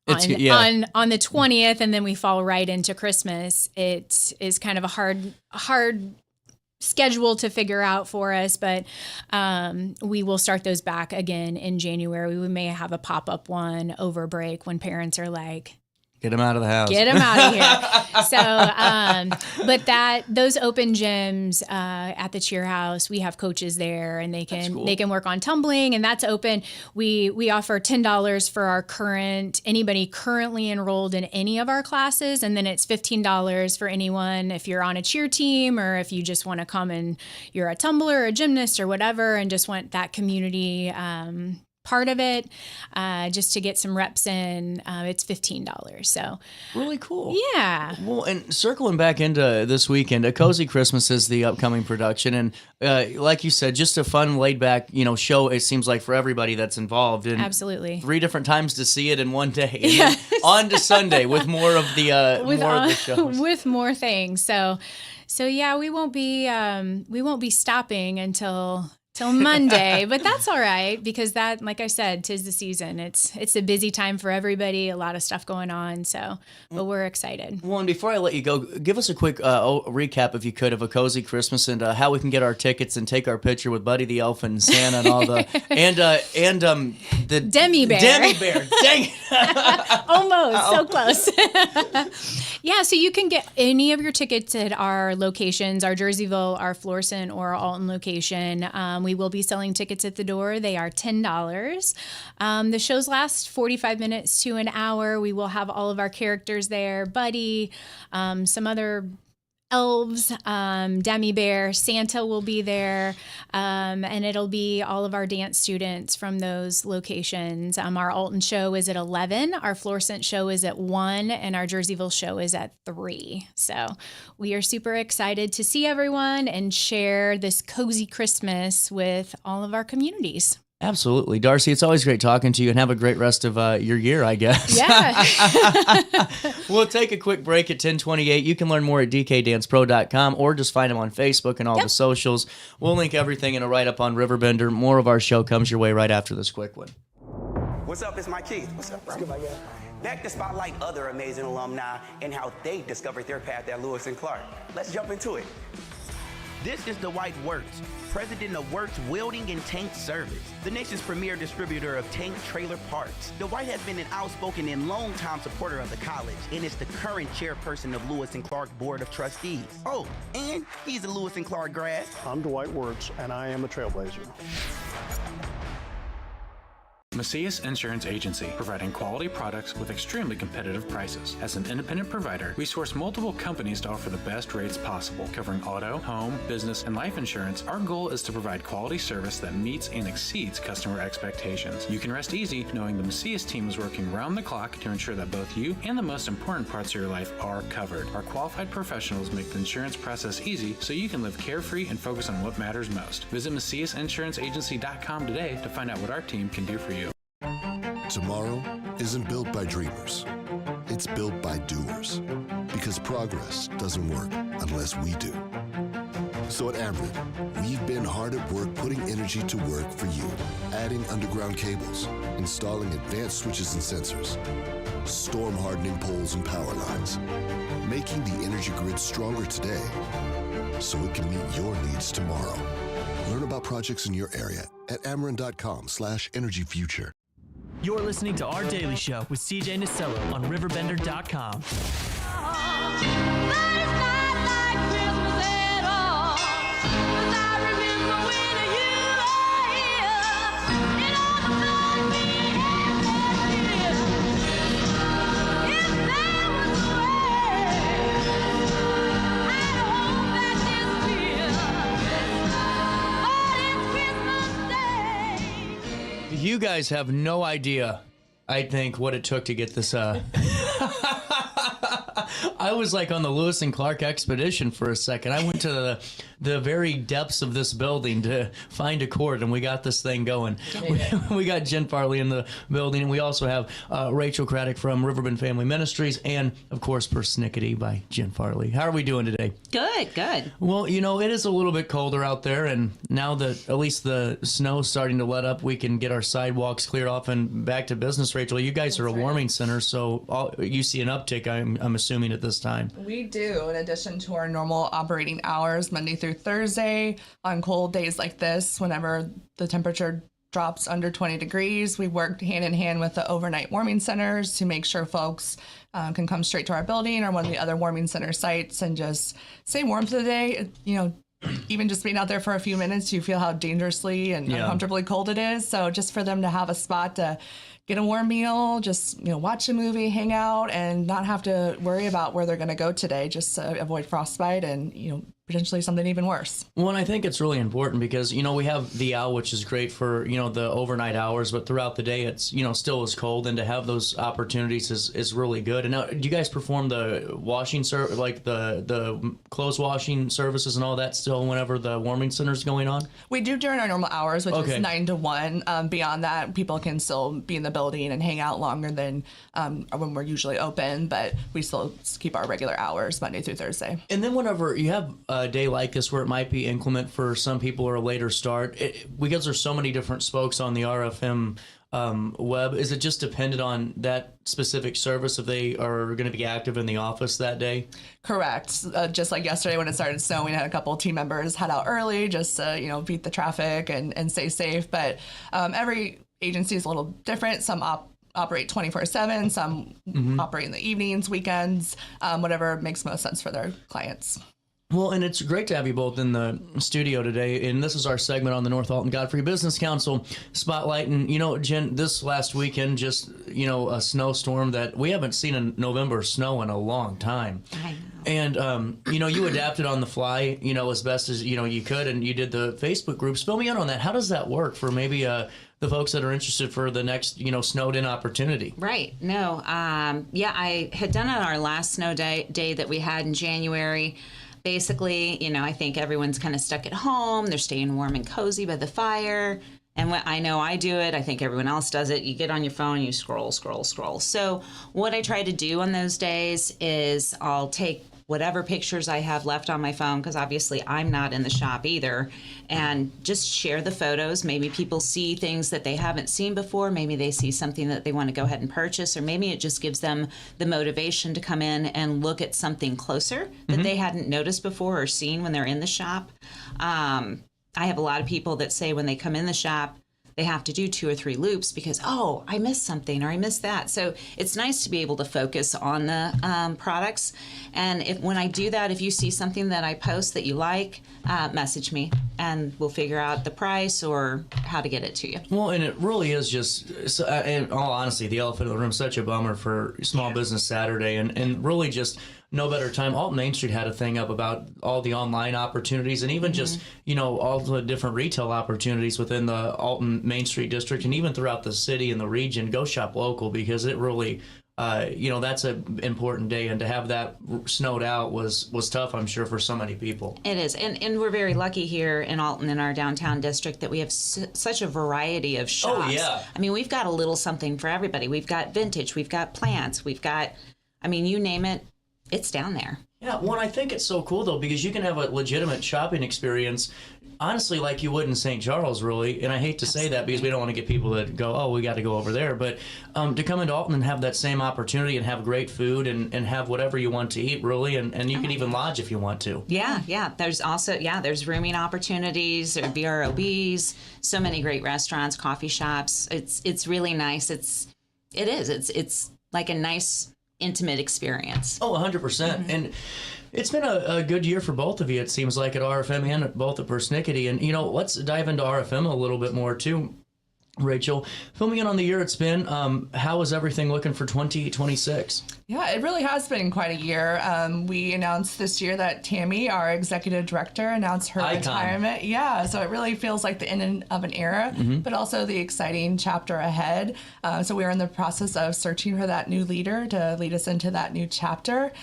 on the 20th, and then we fall right into Christmas. It is kind of a hard schedule to figure out for us, but we will start those back again in January. We may have a pop-up one over break when parents are like, get them out of the house. Get them out of here. So, but those open gyms at the cheer house, we have coaches there, and they can work on tumbling, and that's open. We offer $10 for anybody currently enrolled in any of our classes, and then it's $15 for anyone if you're on a cheer team, or if you just want to come and you're a tumbler or a gymnast or whatever, and just want that community part of it, just to get some reps in. It's $15. So really cool. Yeah. Well, and circling back into this weekend, A Cozy Christmas is the upcoming production, and like you said, just a fun, laid back, show. It seems like for everybody that's involved. And absolutely 3 different times to see it in one day. And on to Sunday with more of the shows, with more things. So yeah, we won't be stopping until Monday, but that's all right, because that, like I said, 'tis the season. It's a busy time for everybody, a lot of stuff going on. So, but we're excited. Well, and before I let you go, give us a quick recap, if you could, of A Cozy Christmas and how we can get our tickets and take our picture with Buddy the Elf and Santa and all the the Demi Bear. Demi Bear. Dang it. Almost so close. Yeah, so you can get any of your tickets at our locations, our Jerseyville, our Florissant, or our Alton location. We will be selling tickets at the door. They are $10. The shows last 45 minutes to an hour. We will have all of our characters there, Buddy, some other elves, Demi Bear, Santa will be there, and it'll be all of our dance students from those locations. Our Alton show is at 11, our Florissant show is at 1, and our Jerseyville show is at 3. So we are super excited to see everyone and share this cozy Christmas with all of our communities. Absolutely. Darci, it's always great talking to you, and have a great rest of your year, I guess. Yeah. We'll take a quick break at 10:28. You can learn more at dkdancepro.com, or just find them on Facebook and all the socials. We'll link everything in a write-up on Riverbender. More of our show comes your way right after this quick one. What's up? It's Mike Keith. What's up, bro? Back to spotlight other amazing alumni and how they discovered their path at Lewis and Clark. Let's jump into it. This is Dwight Wirtz, president of Wirtz Welding and Tank Service, the nation's premier distributor of tank trailer parts. Dwight has been an outspoken and long-time supporter of the college, and is the current chairperson of Lewis and Clark Board of Trustees. Oh, and he's a Lewis and Clark grad. I'm Dwight Wirtz, and I am a trailblazer. Macias Insurance Agency, providing quality products with extremely competitive prices. As an independent provider, we source multiple companies to offer the best rates possible, covering auto, home, business, and life insurance. Our goal is to provide quality service that meets and exceeds customer expectations. You can rest easy knowing the Macias team is working round the clock to ensure that both you and the most important parts of your life are covered. Our qualified professionals make the insurance process easy so you can live carefree and focus on what matters most. Visit MaciasInsuranceAgency.com today to find out what our team can do for you. Tomorrow isn't built by dreamers. It's built by doers. Because progress doesn't work unless we do. So at Ameren, we've been hard at work putting energy to work for you. Adding underground cables, installing advanced switches and sensors, storm hardening poles and power lines, making the energy grid stronger today so it can meet your needs tomorrow. Learn about projects in your area at Ameren.com/energyfuture. You're listening to Our Daily Show with CJ Nasello on RiverBender.com. You guys have no idea, I think, what it took to get this. I was like on the Lewis and Clark expedition for a second. I went to the very depths of this building to find a cord, and we got this thing going. We got Jen Farley in the building, and we also have Rachel Craddock from Riverbend Family Ministries, and, of course, Persnickety by Jen Farley. How are we doing today? Good, good. Well, you know, it is a little bit colder out there, and now that at least the snow's starting to let up, we can get our sidewalks cleared off and back to business. Rachel, you guys are a warming center, so you see an uptick, I'm assuming, at this time. We do, in addition to our normal operating hours, Monday through Thursday. On cold days like this, whenever the temperature drops under 20 degrees, we work hand in hand with the overnight warming centers to make sure folks can come straight to our building or one of the other warming center sites and just stay warm for the day. You know, even just being out there for a few minutes, you feel how dangerously and uncomfortably cold it is. So just for them to have a spot to get a warm meal, just, you know, watch a movie, hang out, and not have to worry about where they're going to go today, just to avoid frostbite and, you know, potentially something even worse. Well, and I think it's really important because, you know, we have the owl, which is great for, you know, the overnight hours, but throughout the day it's, you know, still is cold, and to have those opportunities is really good. And now, do you guys perform the washing like the clothes washing services and all that still whenever the warming center's going on? We do during our normal hours, which is 9 to 1. Beyond that, people can still be in the building and hang out longer than when we're usually open, but we still keep our regular hours Monday through Thursday. And then whenever you have a day like this where it might be inclement for some people or a later start, because there's so many different spokes on the RFM web, is it just dependent on that specific service if they are going to be active in the office that day? Correct. Just like yesterday when it started snowing, had a couple of team members head out early just to, you know, beat the traffic and stay safe. But every agency is a little different. Some operate 24/7, some operate in the evenings, weekends, whatever makes most sense for their clients. Well, and it's great to have you both in the studio today, and this is our segment on the North Alton Godfrey Business Council Spotlight. And, you know, Jen, this last weekend, just, you know, a snowstorm that we haven't seen in November snow in a long time. I know. And, you know, you adapted on the fly, you know, as best as, you know, you could, and you did the Facebook groups. Fill me in on that. How does that work for maybe the folks that are interested for the next, you know, snowed-in opportunity? Right. No. Yeah, I had done it on our last snow day that we had in January. Basically, you know, I think everyone's kind of stuck at home. They're staying warm and cozy by the fire. And what I know I do it, I think everyone else does it. You get on your phone, you scroll. So what I try to do on those days is I'll take whatever pictures I have left on my phone, because obviously I'm not in the shop either, and just share the photos. Maybe people see things that they haven't seen before. Maybe they see something that they want to go ahead and purchase, or maybe it just gives them the motivation to come in and look at something closer that they hadn't noticed before or seen when they're in the shop. I have a lot of people that say when they come in the shop, they have to do 2 or 3 loops because, oh, I missed something or I missed that. So it's nice to be able to focus on the products. And when I do that, if you see something that I post that you like, message me. and we'll figure out the price or how to get it to you. Well, and it really is just, in all honesty, the elephant in the room, such a bummer for Small Business Saturday, and really just no better time. Alton Main Street had a thing up about all the online opportunities and even just, all the different retail opportunities within the Alton Main Street district and even throughout the city and the region. Go shop local, because it really, that's an important day, and to have that snowed out was tough, I'm sure, for so many people. It is, and we're very lucky here in Alton, in our downtown district, that we have such a variety of shops. Oh, yeah. I mean, we've got a little something for everybody. We've got vintage, we've got plants, we've got, you name it, it's down there. Yeah, well, I think it's so cool, though, because you can have a legitimate shopping experience, honestly, like you would in St. Charles, really. And I hate to say that because we don't want to get people to go, oh, we got to go over there. But to come into Alton and have that same opportunity and have great food and have whatever you want to eat, really, and you can even lodge if you want to. Yeah. There's also, there's rooming opportunities, there are VROBs, so many great restaurants, coffee shops. It's really nice. It's like a nice, intimate experience. Oh, 100%. And it's been a good year for both of you, it seems like, at RFM and at both at Persnickety. And, let's dive into RFM a little bit more, too. Rachel, fill me in on the year it's been. How is everything looking for 2026? Yeah, it really has been quite a year. We announced this year that Tammy, our executive director, announced her retirement. Yeah, so it really feels like the end of an era, but also the exciting chapter ahead. So we are in the process of searching for that new leader to lead us into that new chapter.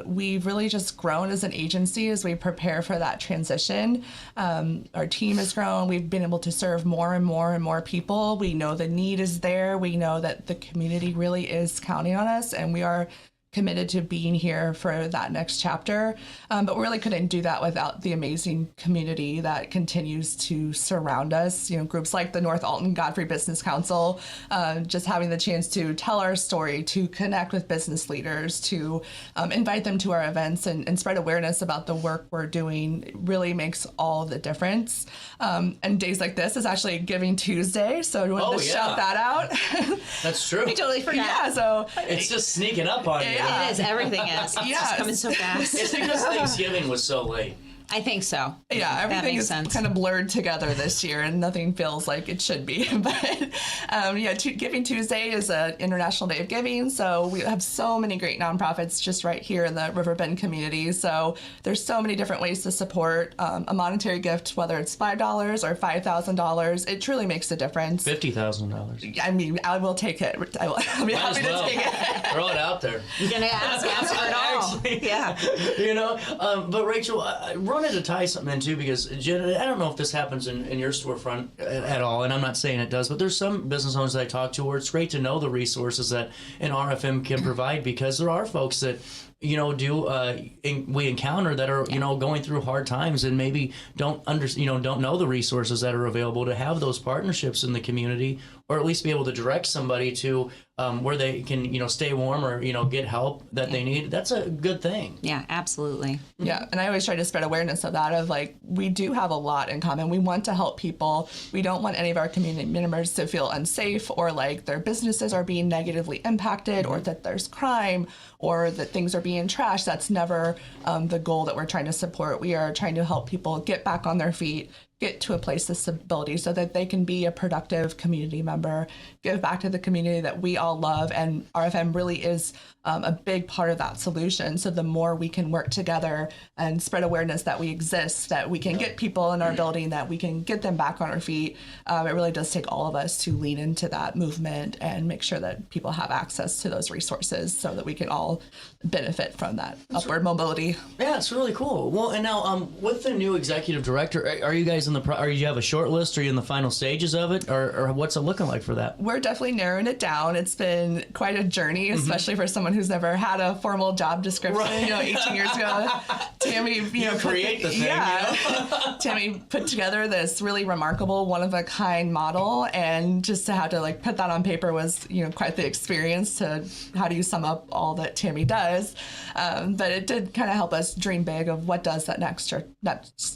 We've really just grown as an agency as we prepare for that transition. Our team has grown. We've been able to serve more and more and more people. We know the need is there. We know that the community really is counting on us, and we are committed to being here for that next chapter. But we really couldn't do that without the amazing community that continues to surround us. Groups like the North Alton Godfrey Business Council, just having the chance to tell our story, to connect with business leaders, to invite them to our events and spread awareness about the work we're doing really makes all the difference. And days like this is actually Giving Tuesday, so I wanted to shout that out. That's true. We totally forgot. Yeah, so it's just sneaking up on you. It is. Everything is. It's just coming so fast. It's because Thanksgiving was so late. I think so. Yeah, everything is kind of blurred together this year, and nothing feels like it should be. But Giving Tuesday is an International Day of Giving, so we have so many great nonprofits just right here in the Riverbend community. So there's so many different ways to support a monetary gift, whether it's $5 or $5,000. It truly makes a difference. $50,000. I will take it. I'll be happy to take it. Throw it out there. You're gonna ask for it all. Actually, Yeah. But Rachel, wanted to tie something in too, because I don't know if this happens in your storefront at all, and I'm not saying it does, but there's some business owners that I talk to where it's great to know the resources that an RFM can provide, because there are folks that we encounter that are going through hard times and maybe don't know the resources that are available to have those partnerships in the community, or at least be able to direct somebody to where they can stay warm or get help that they need. That's a good thing. Yeah, absolutely. Yeah, and I always try to spread awareness of that, of like, we do have a lot in common. We want to help people. We don't want any of our community members to feel unsafe, or like their businesses are being negatively impacted, or that there's crime, or that things are being trashed. That's never the goal that we're trying to support. We are trying to help people get back on their feet, get to a place of stability so that they can be a productive community member, give back to the community that we all love. And RFM really is a big part of that solution. So the more we can work together and spread awareness that we exist, that we can get people in our building, that we can get them back on our feet, it really does take all of us to lean into that movement and make sure that people have access to those resources so that we can all benefit from that upward mobility. Yeah, it's really cool. Well, and now with the new executive director, are you guys do you have a short list? Are you in the final stages of it, or what's it looking like for that? We're definitely narrowing it down. It's been quite a journey, especially for someone who's never had a formal job description. Right. 18 years ago, Tammy, create the thing. Tammy put together this really remarkable, one-of-a-kind model, and just to have to put that on paper was quite the experience. To how do you sum up all that Tammy does? But it did kind of help us dream big of what does that next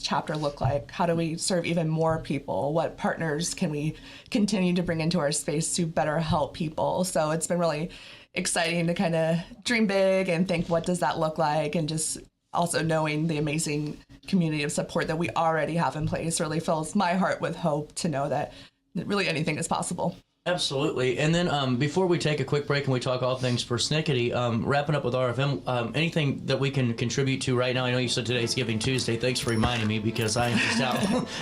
chapter look like? How do we serve even more people? What partners can we continue to bring into our space to better help people? So it's been really exciting to kind of dream big and think, what does that look like? And just also knowing the amazing community of support that we already have in place really fills my heart with hope to know that really anything is possible. Absolutely. And then before we take a quick break and we talk all things persnickety, wrapping up with RFM, anything that we can contribute to right now? I know you said today's Giving Tuesday. Thanks for reminding me because I am just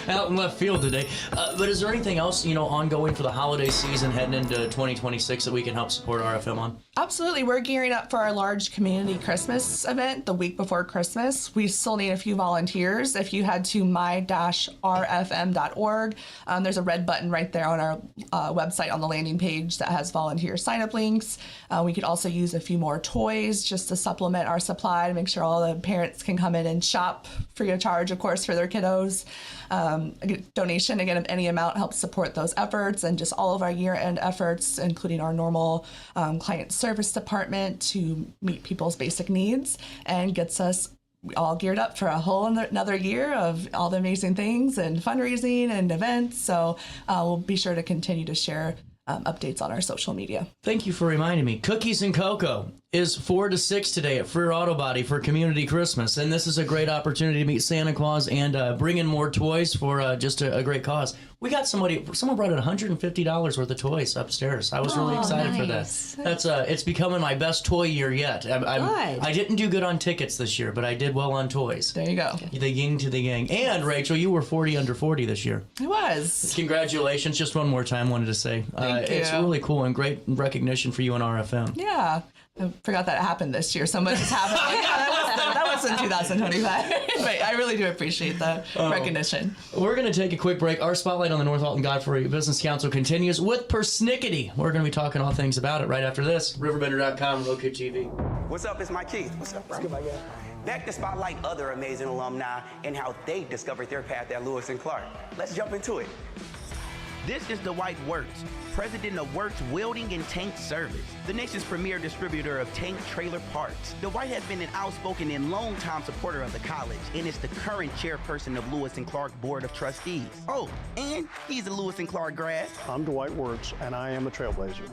out in left field today. But is there anything else, ongoing for the holiday season heading into 2026 that we can help support RFM on? Absolutely. We're gearing up for our large community Christmas event the week before Christmas. We still need a few volunteers. If you head to my-rfm.org, there's a red button right there on our website on the landing page that has volunteer sign-up links. We could also use a few more toys just to supplement our supply to make sure all the parents can come in and shop free of charge, of course, for their kiddos. A donation, again, of any amount helps support those efforts and just all of our year-end efforts, including our normal client service department to meet people's basic needs, and gets us all geared up for a whole another year of all the amazing things and fundraising and events. So we'll be sure to continue to share updates on our social media. Thank you for reminding me. Cookies and Cocoa is 4 to 6 today at Freer Auto Body for Community Christmas. And this is a great opportunity to meet Santa Claus and bring in more toys for just a great cause. We got someone brought in $150 worth of toys upstairs. I was really excited for that. That's it's becoming my best toy year yet. I didn't do good on tickets this year, but I did well on toys. There you go. The yin to the yang. And Rachel, you were 40 under 40 this year. I was. Congratulations. Just one more time, wanted to say. It's really cool and great recognition for you on RFM. Yeah. I forgot that it happened this year. So much has happened. That was in 2025. But I really do appreciate the recognition. We're going to take a quick break. Our spotlight on the North Alton Godfrey Business Council continues with persnickety. We're going to be talking all things about it right after this. RiverBender.com, Roku TV. What's up? It's Mike Keith. What's up, bro? Back to spotlight other amazing alumni and how they discovered their path at Lewis and Clark. Let's jump into it. This is Dwight Wirtz, president of Wirtz Welding and Tank Service, the nation's premier distributor of tank trailer parts. Dwight has been an outspoken and long-time supporter of the college and is the current chairperson of Lewis and Clark Board of Trustees. Oh, and he's a Lewis and Clark grad. I'm Dwight Wirtz, and I am a trailblazer.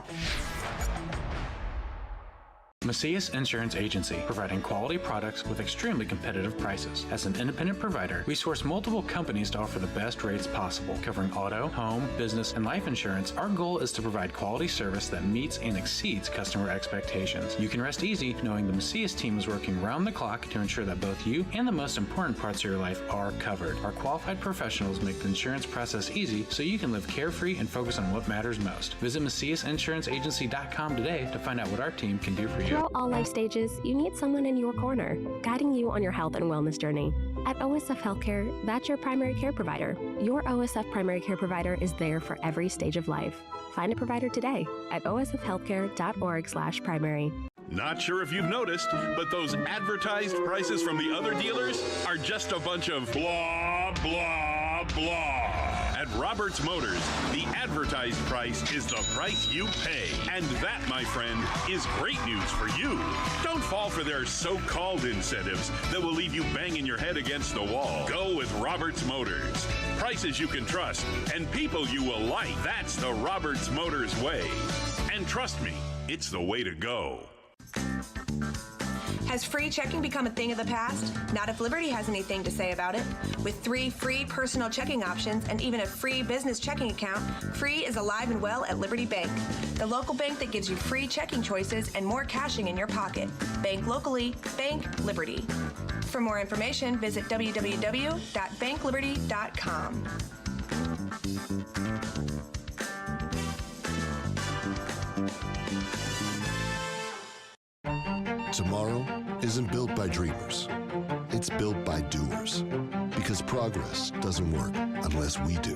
Macias Insurance Agency, providing quality products with extremely competitive prices. As an independent provider, we source multiple companies to offer the best rates possible, covering auto, home, business, and life insurance. Our goal is to provide quality service that meets and exceeds customer expectations. You can rest easy knowing the Macias team is working round the clock to ensure that both you and the most important parts of your life are covered. Our qualified professionals make the insurance process easy so you can live carefree and focus on what matters most. Visit MaciasInsuranceAgency.com today to find out what our team can do for you. Throughout all life stages, you need someone in your corner, guiding you on your health and wellness journey. At OSF Healthcare, that's your primary care provider. Your OSF primary care provider is there for every stage of life. Find a provider today at osfhealthcare.org/primary. Not sure if you've noticed, but those advertised prices from the other dealers are just a bunch of blah, blah, blah. At Roberts Motors, the advertised price is the price you pay. And that, my friend, is great news for you. Don't fall for their so-called incentives that will leave you banging your head against the wall. Go with Roberts Motors. Prices you can trust and people you will like. That's the Roberts Motors way. And trust me, it's the way to go. Has free checking become a thing of the past? Not if Liberty has anything to say about it. With 3 free personal checking options and even a free business checking account, free is alive and well at Liberty Bank, the local bank that gives you free checking choices and more cashing in your pocket. Bank locally, bank Liberty. For more information, visit www.bankliberty.com. Tomorrow isn't built by dreamers. It's built by doers. Because progress doesn't work unless we do.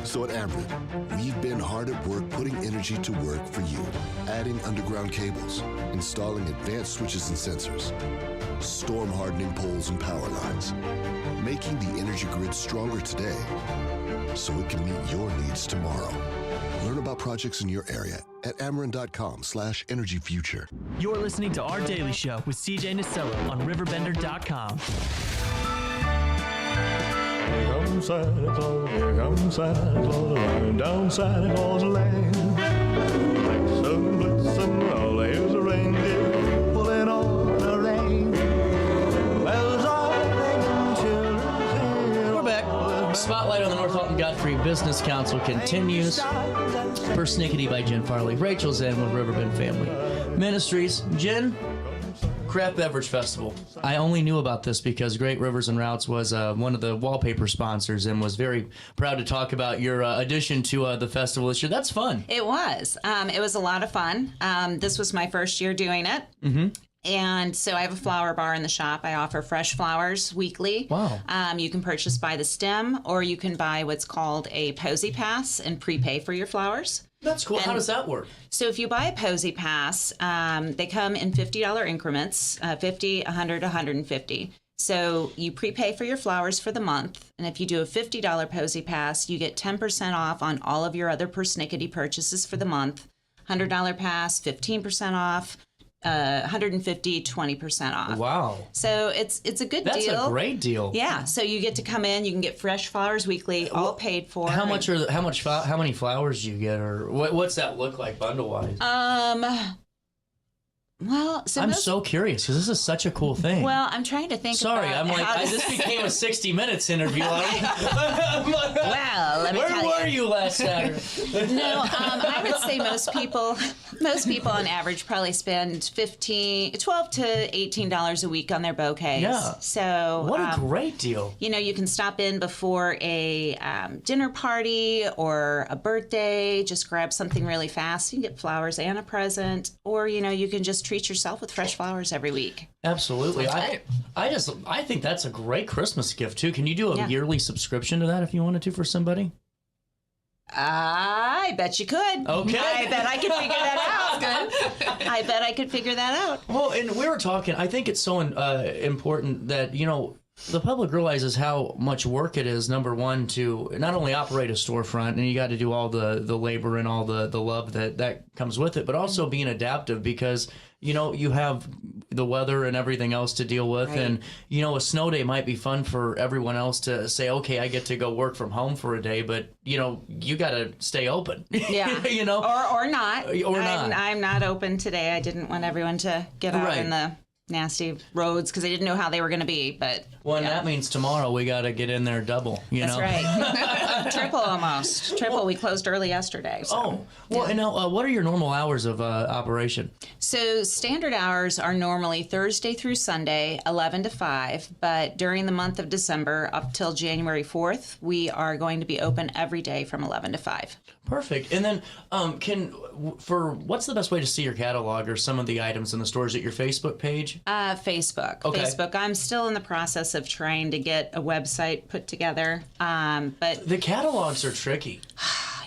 So at Amrit, we've been hard at work putting energy to work for you. Adding underground cables, installing advanced switches and sensors, storm hardening poles and power lines, making the energy grid stronger today so it can meet your needs tomorrow. Learn about projects in your area at Ameren.com/energyfuture. You're listening to Our Daily Show with CJ Nasello on RiverBender.com. Here comes Santa Claus, here comes Santa Claus, running down Santa Claus Lane. Blitzen, blitzen, all here's a reindeer pulling on a rein. Alton Guthrie Business Council continues. Persnickety by Jen Farley. Rachel Zen with Riverbend Family Ministries. Jen, Craft Beverage Festival. I only knew about this because Great Rivers and Routes was one of the wallpaper sponsors and was very proud to talk about your addition to the festival this year. That's fun. It was. It was a lot of fun. This was my first year doing it. Mm-hmm. And so I have a flower bar in the shop. I offer fresh flowers weekly. Wow. You can purchase by the stem, or you can buy what's called a Posy Pass and prepay for your flowers. That's cool. How does that work? So if you buy a Posy Pass, they come in $50 increments, 50, 100, 150. So you prepay for your flowers for the month, and if you do a $50 Posy Pass, you get 10% off on all of your other persnickety purchases for the month. $100 pass, 15% off. 150, 20% off. Wow. So it's a good deal. That's a great deal. Yeah. So you get to come in, you can get fresh flowers weekly, all paid for. How many flowers do you get, or what's that look like bundle wise? Well, I'm so curious because this is such a cool thing. Well, I'm trying to think. Sorry, about I'm like how this became a 60 Minutes interview. Well, let me tell you. Where were you last Saturday? No, I would say most people on average probably spend $12 to $18 a week on their bouquets. Yeah. So what a great deal. You know, you can stop in before a dinner party or a birthday. Just grab something really fast. You can get flowers and a present, or you can just treat yourself with fresh flowers every week. Absolutely. I think that's a great Christmas gift too. Can you do a yearly subscription to that if you wanted to for somebody? I bet you could. Okay. I bet I could figure that out. Good. I bet I could figure that out. Well, and we were talking, I think it's so important that, the public realizes how much work it is, number one, to not only operate a storefront, and you got to do all the labor and all the love that comes with it, but also being adaptive because, you have the weather and everything else to deal with. Right. And, a snow day might be fun for everyone else to say, okay, I get to go work from home for a day, but, you got to stay open. Yeah. Or not. Or not. I'm not open today. I didn't want everyone to get out in the nasty roads because I didn't know how they were going to be. But and that means tomorrow we got to get in there double. That's right. Triple almost. Triple. We closed early yesterday. So. And now what are your normal hours of operation? So standard hours are normally Thursday through Sunday, 11 to 5. But during the month of December up till January 4th, we are going to be open every day from 11 to 5. Perfect. And then what's the best way to see your catalog or some of the items in the stores at your Facebook page? Facebook. Okay. Facebook. I'm still in the process of trying to get a website put together. But the catalogs are tricky.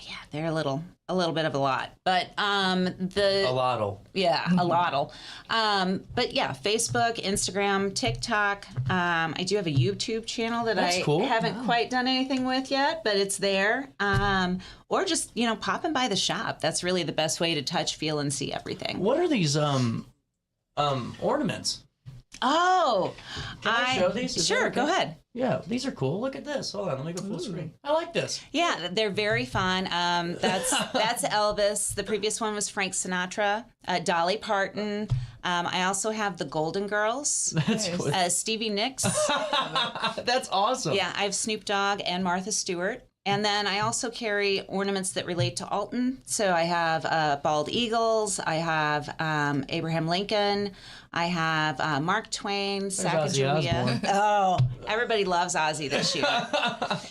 Yeah, they're a little bit of a lot. But a lot'll. Yeah, a lot'll. But yeah, Facebook, Instagram, TikTok. I do have a YouTube channel that haven't quite done anything with yet, but it's there. Or just, popping by the shop. That's really the best way to touch, feel, and see everything. What are these ornaments? Oh, can I show these? Sure, go ahead. Yeah, these are cool. Look at this. Hold on, let me go full screen. I like this. Yeah, they're very fun. That's Elvis. The previous one was Frank Sinatra, Dolly Parton. I also have the Golden Girls. That's cool. Stevie Nicks. That's awesome. Yeah, I have Snoop Dogg and Martha Stewart. And then I also carry ornaments that relate to Alton. So I have bald eagles. I have Abraham Lincoln. I have Mark Twain, Sacagawea. Oh, everybody loves Ozzy this year.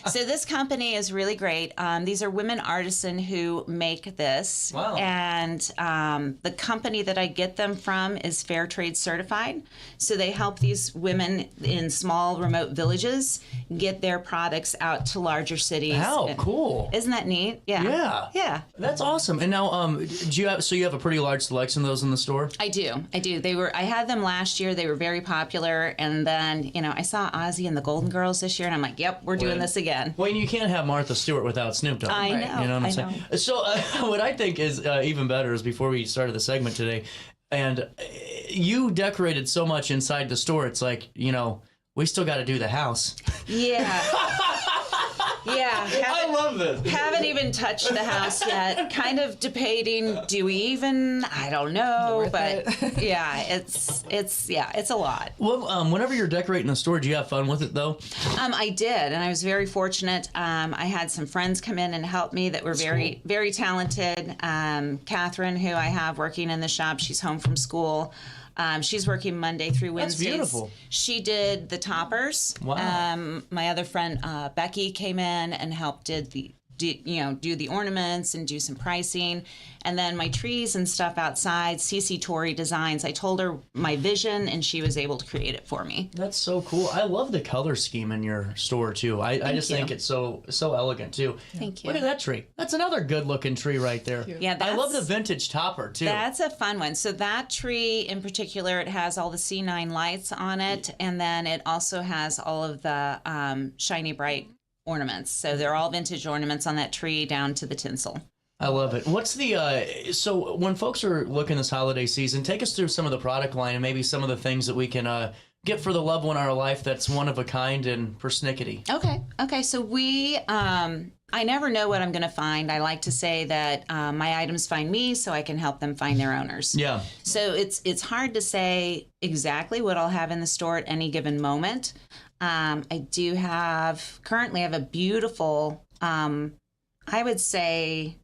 So this company is really great. These are women artisans who make this. Wow. And the company that I get them from is Fair Trade certified. So they help these women in small, remote villages get their products out to larger cities. How cool. Isn't that neat? Yeah. Yeah. Yeah. That's awesome. And now, you have a pretty large selection of those in the store? I do. I had them last year. They were very popular. And then, I saw Ozzy and the Golden Girls this year, and I'm like, yep, we're doing this again. Well, you can't have Martha Stewart without Snoop Dogg. I know. You know what I'm saying? So what I think is even better is before we started the segment today, and you decorated so much inside the store, it's like, we still got to do the house. Yeah. Yeah. I love this. Haven't even touched the house yet. Kind of debating, do we even? I don't know. But yeah, it's a lot. Well, whenever you're decorating the store, do you have fun with it though? I did, and I was very fortunate. I had some friends come in and help me that were very talented. Catherine, who I have working in the shop, she's home from school. She's working Monday through Wednesdays. That's beautiful. She did the toppers. Wow. My other friend Becky came in and helped do the ornaments and do some pricing. And then my trees and stuff outside, Cece Torrey Designs. I told her my vision and she was able to create it for me. That's so cool. I love the color scheme in your store too. I just think it's so elegant too. Thank you. Look at that tree. That's another good looking tree right there. Yeah, I love the vintage topper too. That's a fun one. So that tree in particular, it has all the C9 lights on it, and then it also has all of the shiny bright ornaments. So they're all vintage ornaments on that tree down to the tinsel. I love it. What's the so when folks are looking this holiday season, take us through some of the product line and maybe some of the things that we can get for the loved one in our life that's one of a kind and persnickety. Okay. So we I never know what I'm going to find. I like to say that my items find me so I can help them find their owners. Yeah. So it's hard to say exactly what I'll have in the store at any given moment. I do currently have a beautiful, I would say,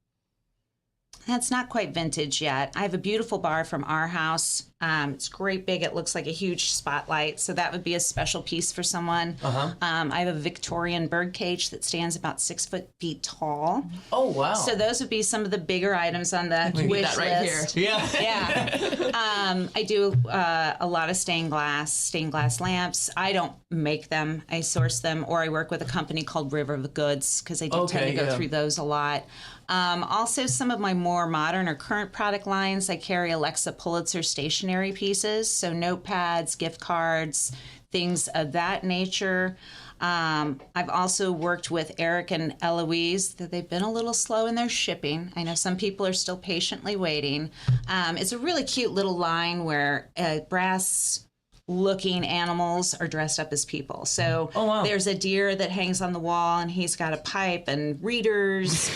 that's not quite vintage yet. I have a beautiful bar from our house. It's great big. It looks like a huge spotlight. So that would be a special piece for someone. I have a Victorian bird cage that stands about 6 feet tall. Oh, wow. So those would be some of the bigger items on the wish list. Yeah. Yeah. I do a lot of stained glass lamps. I don't make them. I source them, or I work with a company called Riverbend because I do tend to go through those a lot. Also, some of my more modern or current product lines, I carry Alexa Pulitzer stationery pieces, so notepads, gift cards, things of that nature. I've also worked with Eric and Eloise. They've been a little slow in their shipping. I know some people are still patiently waiting. It's a really cute little line where brass looking animals are dressed up as people. So there's a deer that hangs on the wall and he's got a pipe and readers.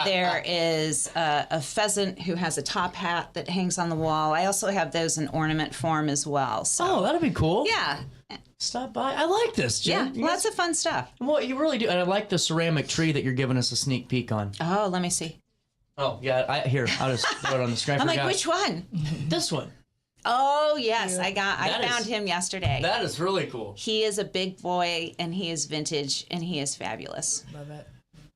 There is a pheasant who has a top hat that hangs on the wall. I also have those in ornament form as well. So, that'd be cool. Yeah. Stop by. I like this, Jen. Yeah, lots of fun stuff. Well, you really do. And I like the ceramic tree that you're giving us a sneak peek on. Oh, let me see. Oh, yeah. I'll just throw it on the screen. I'm like, which one? This one. Oh, yes. I found him yesterday. That is really cool. He is a big boy, and he is vintage, and he is fabulous. Love it.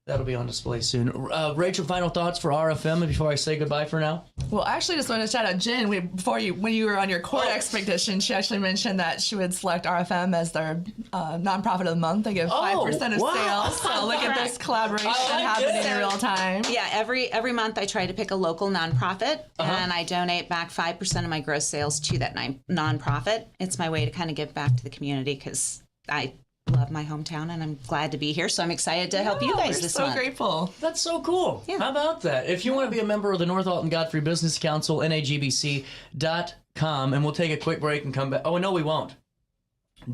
That'll be on display soon. Rachel, final thoughts for RFM before I say goodbye for now? Well, I actually just wanted to shout out Jen. When you were on your court expedition, she actually mentioned that she would select RFM as their nonprofit of the month. They give 5% of sales. So look at this collaboration happening in real time. Yeah, every month I try to pick a local nonprofit, and I donate back 5% of my gross sales to that nonprofit. It's my way to kind of give back to the community because I love my hometown and I'm glad to be here, so I'm excited to help you guys this month. So grateful. That's so cool. Yeah. How about that? If you want to be a member of the North Alton Godfrey Business Council, nagbc.com, and we'll take a quick break and come back. Oh, no, we won't.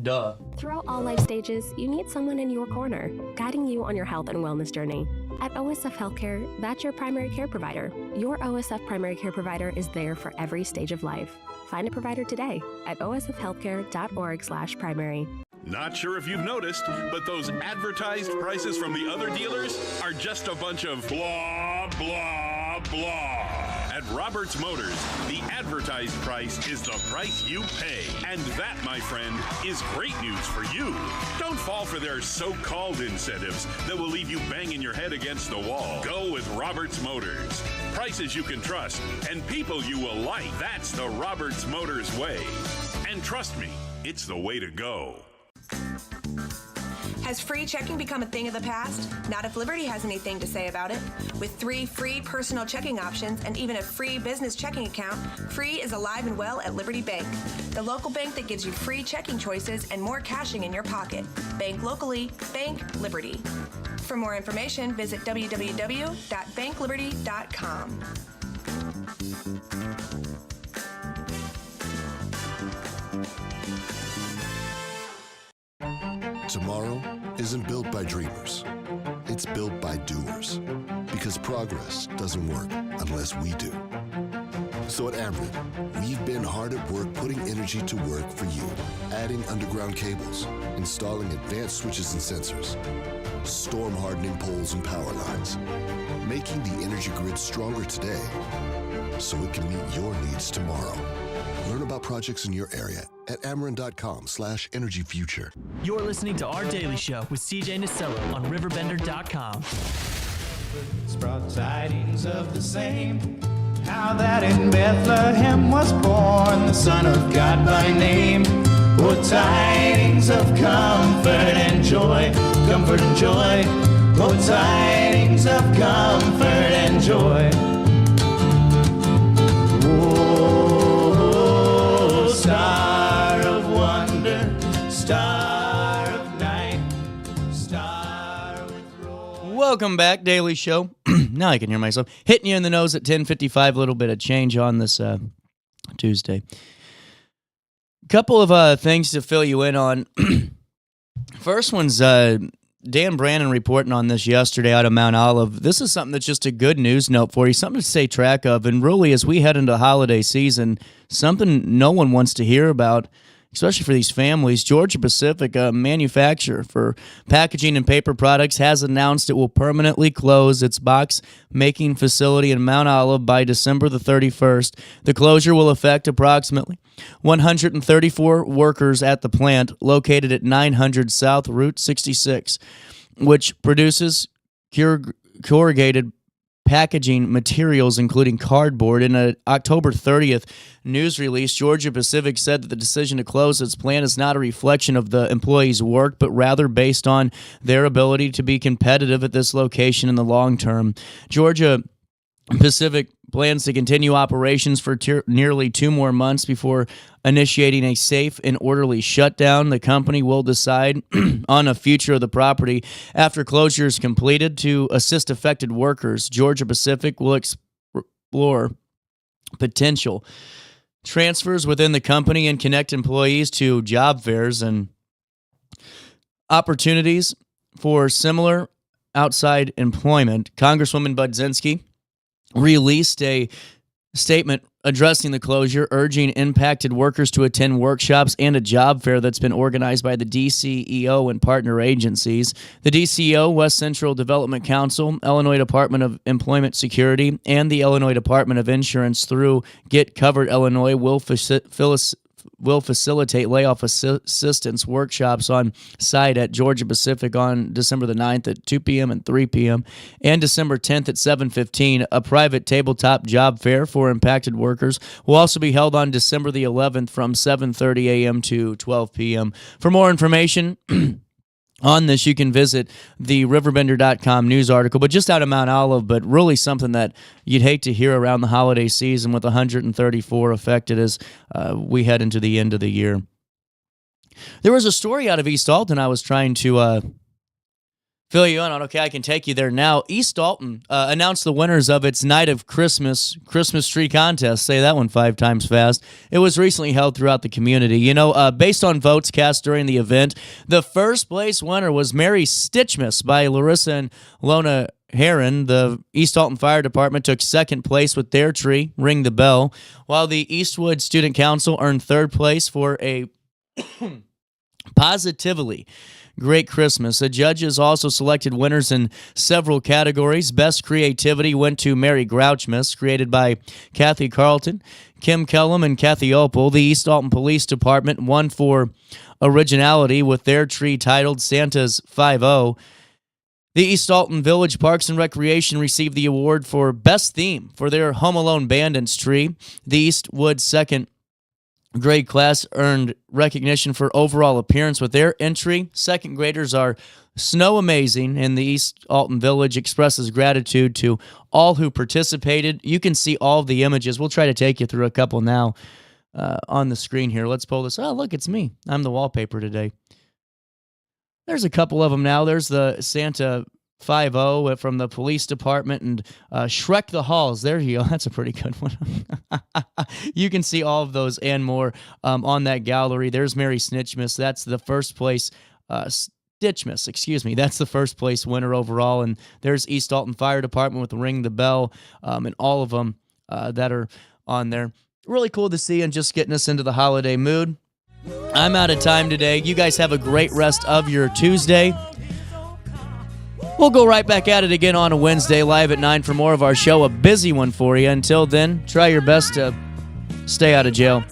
Duh. Throughout all life stages, you need someone in your corner, guiding you on your health and wellness journey. At OSF Healthcare, that's your primary care provider. Your OSF primary care provider is there for every stage of life. Find a provider today at osfhealthcare.org/primary. Not sure if you've noticed, but those advertised prices from the other dealers are just a bunch of blah, blah, blah. At Roberts Motors, the advertised price is the price you pay. And that, my friend, is great news for you. Don't fall for their so-called incentives that will leave you banging your head against the wall. Go with Roberts Motors. Prices you can trust and people you will like. That's the Roberts Motors way. And trust me, it's the way to go. Has free checking become a thing of the past? Not if Liberty has anything to say about it. With 3 free personal checking options and even a free business checking account, free is alive and well at Liberty Bank, the local bank that gives you free checking choices and more cashing in your pocket. Bank locally, bank Liberty. For more information, visit www.bankliberty.com. Tomorrow isn't built by dreamers. It's built by doers. Because progress doesn't work unless we do. So at Ameren, we've been hard at work putting energy to work for you. Adding underground cables, installing advanced switches and sensors, storm hardening poles and power lines, making the energy grid stronger today so it can meet your needs tomorrow. Learn about projects in your area at Ameren.com/energyfuture. You're listening to Our Daily Show with CJ Nasello on RiverBender.com. Brought tidings of the same, how that in Bethlehem was born the Son of God by name. Oh, tidings of comfort and joy, comfort and joy. Oh, tidings of comfort and joy. Oh, star of wonder, star of night, star with roar. Welcome back, Daily Show. Now I can hear myself. Hitting you in the nose at 10:55, a little bit of change on this Tuesday. Couple of things to fill you in on. First one's Dan Brannon reporting on this yesterday out of Mount Olive. This is something that's just a good news note for you, something to stay track of. And really, as we head into the holiday season, something no one wants to hear about, especially for these families. Georgia Pacific, a manufacturer for packaging and paper products, has announced it will permanently close its box-making facility in Mount Olive by December the 31st. The closure will affect approximately 134 workers at the plant located at 900 South Route 66, which produces corrugated packaging materials, including cardboard. In an October 30th news release, Georgia Pacific said that the decision to close its plant is not a reflection of the employees' work, but rather based on their ability to be competitive at this location in the long term. Georgia Pacific plans to continue operations for nearly 2 more months before initiating a safe and orderly shutdown. The company will decide on a future of the property after closure is completed. To assist affected workers, Georgia Pacific will explore potential transfers within the company and connect employees to job fairs and opportunities for similar outside employment. Congresswoman Budzinski released a statement addressing the closure, urging impacted workers to attend workshops and a job fair that's been organized by the DCEO and partner agencies. The DCEO, West Central Development Council, Illinois Department of Employment Security, and the Illinois Department of Insurance through Get Covered Illinois will facilitate layoff assistance workshops on site at Georgia Pacific on December the 9th at 2 p.m. and 3 p.m. and December 10th at 7:15. A private tabletop job fair for impacted workers will also be held on December the 11th from 7:30 a.m. to 12 p.m. For more information on this, you can visit the RiverBender.com news article, but just out of Mount Olive, but really something that you'd hate to hear around the holiday season with 134 affected as we head into the end of the year. There was a story out of East Alton I was trying to fill you in on. Okay, I can take you there now. East Alton announced the winners of its Night of Christmas tree contest. Say that one 5 times fast. It was recently held throughout the community. You know, based on votes cast during the event, the first place winner was Merry Stitchmas by Larissa and Lona Heron. The East Alton Fire Department took second place with their tree, Ring the Bell, while the Eastwood Student Council earned third place for a Positively Great Christmas. The judges also selected winners in several categories. Best creativity went to Merry Grouchmas, created by Kathy Carlton, Kim Kellum, and Kathy Opal. The East Alton Police Department won for originality with their tree titled Santa's 5-0. The East Alton Village Parks and Recreation received the award for Best Theme for their Home Alone Bandits tree. The Eastwood second grade class earned recognition for overall appearance with their entry. Second graders are Snow Amazing, and the East Alton Village expresses gratitude to all who participated. You can see all of the images. We'll try to take you through a couple now on the screen here. Let's pull this. Oh, look, it's me. I'm the wallpaper today. There's a couple of them now. There's the Santa 5-0 from the police department and Shrek the Halls. There you go. That's a pretty good one. You can see all of those and more on that gallery. There's Merry Snitchmas. That's the first place Ditchmas, excuse me. That's the first place winner overall. And there's East Alton Fire Department with Ring the Bell, and all of them that are on there. Really cool to see and just getting us into the holiday mood. I'm out of time today. You guys have a great rest of your Tuesday. We'll go right back at it again on a Wednesday live at 9 for more of our show. A busy one for you. Until then, try your best to stay out of jail.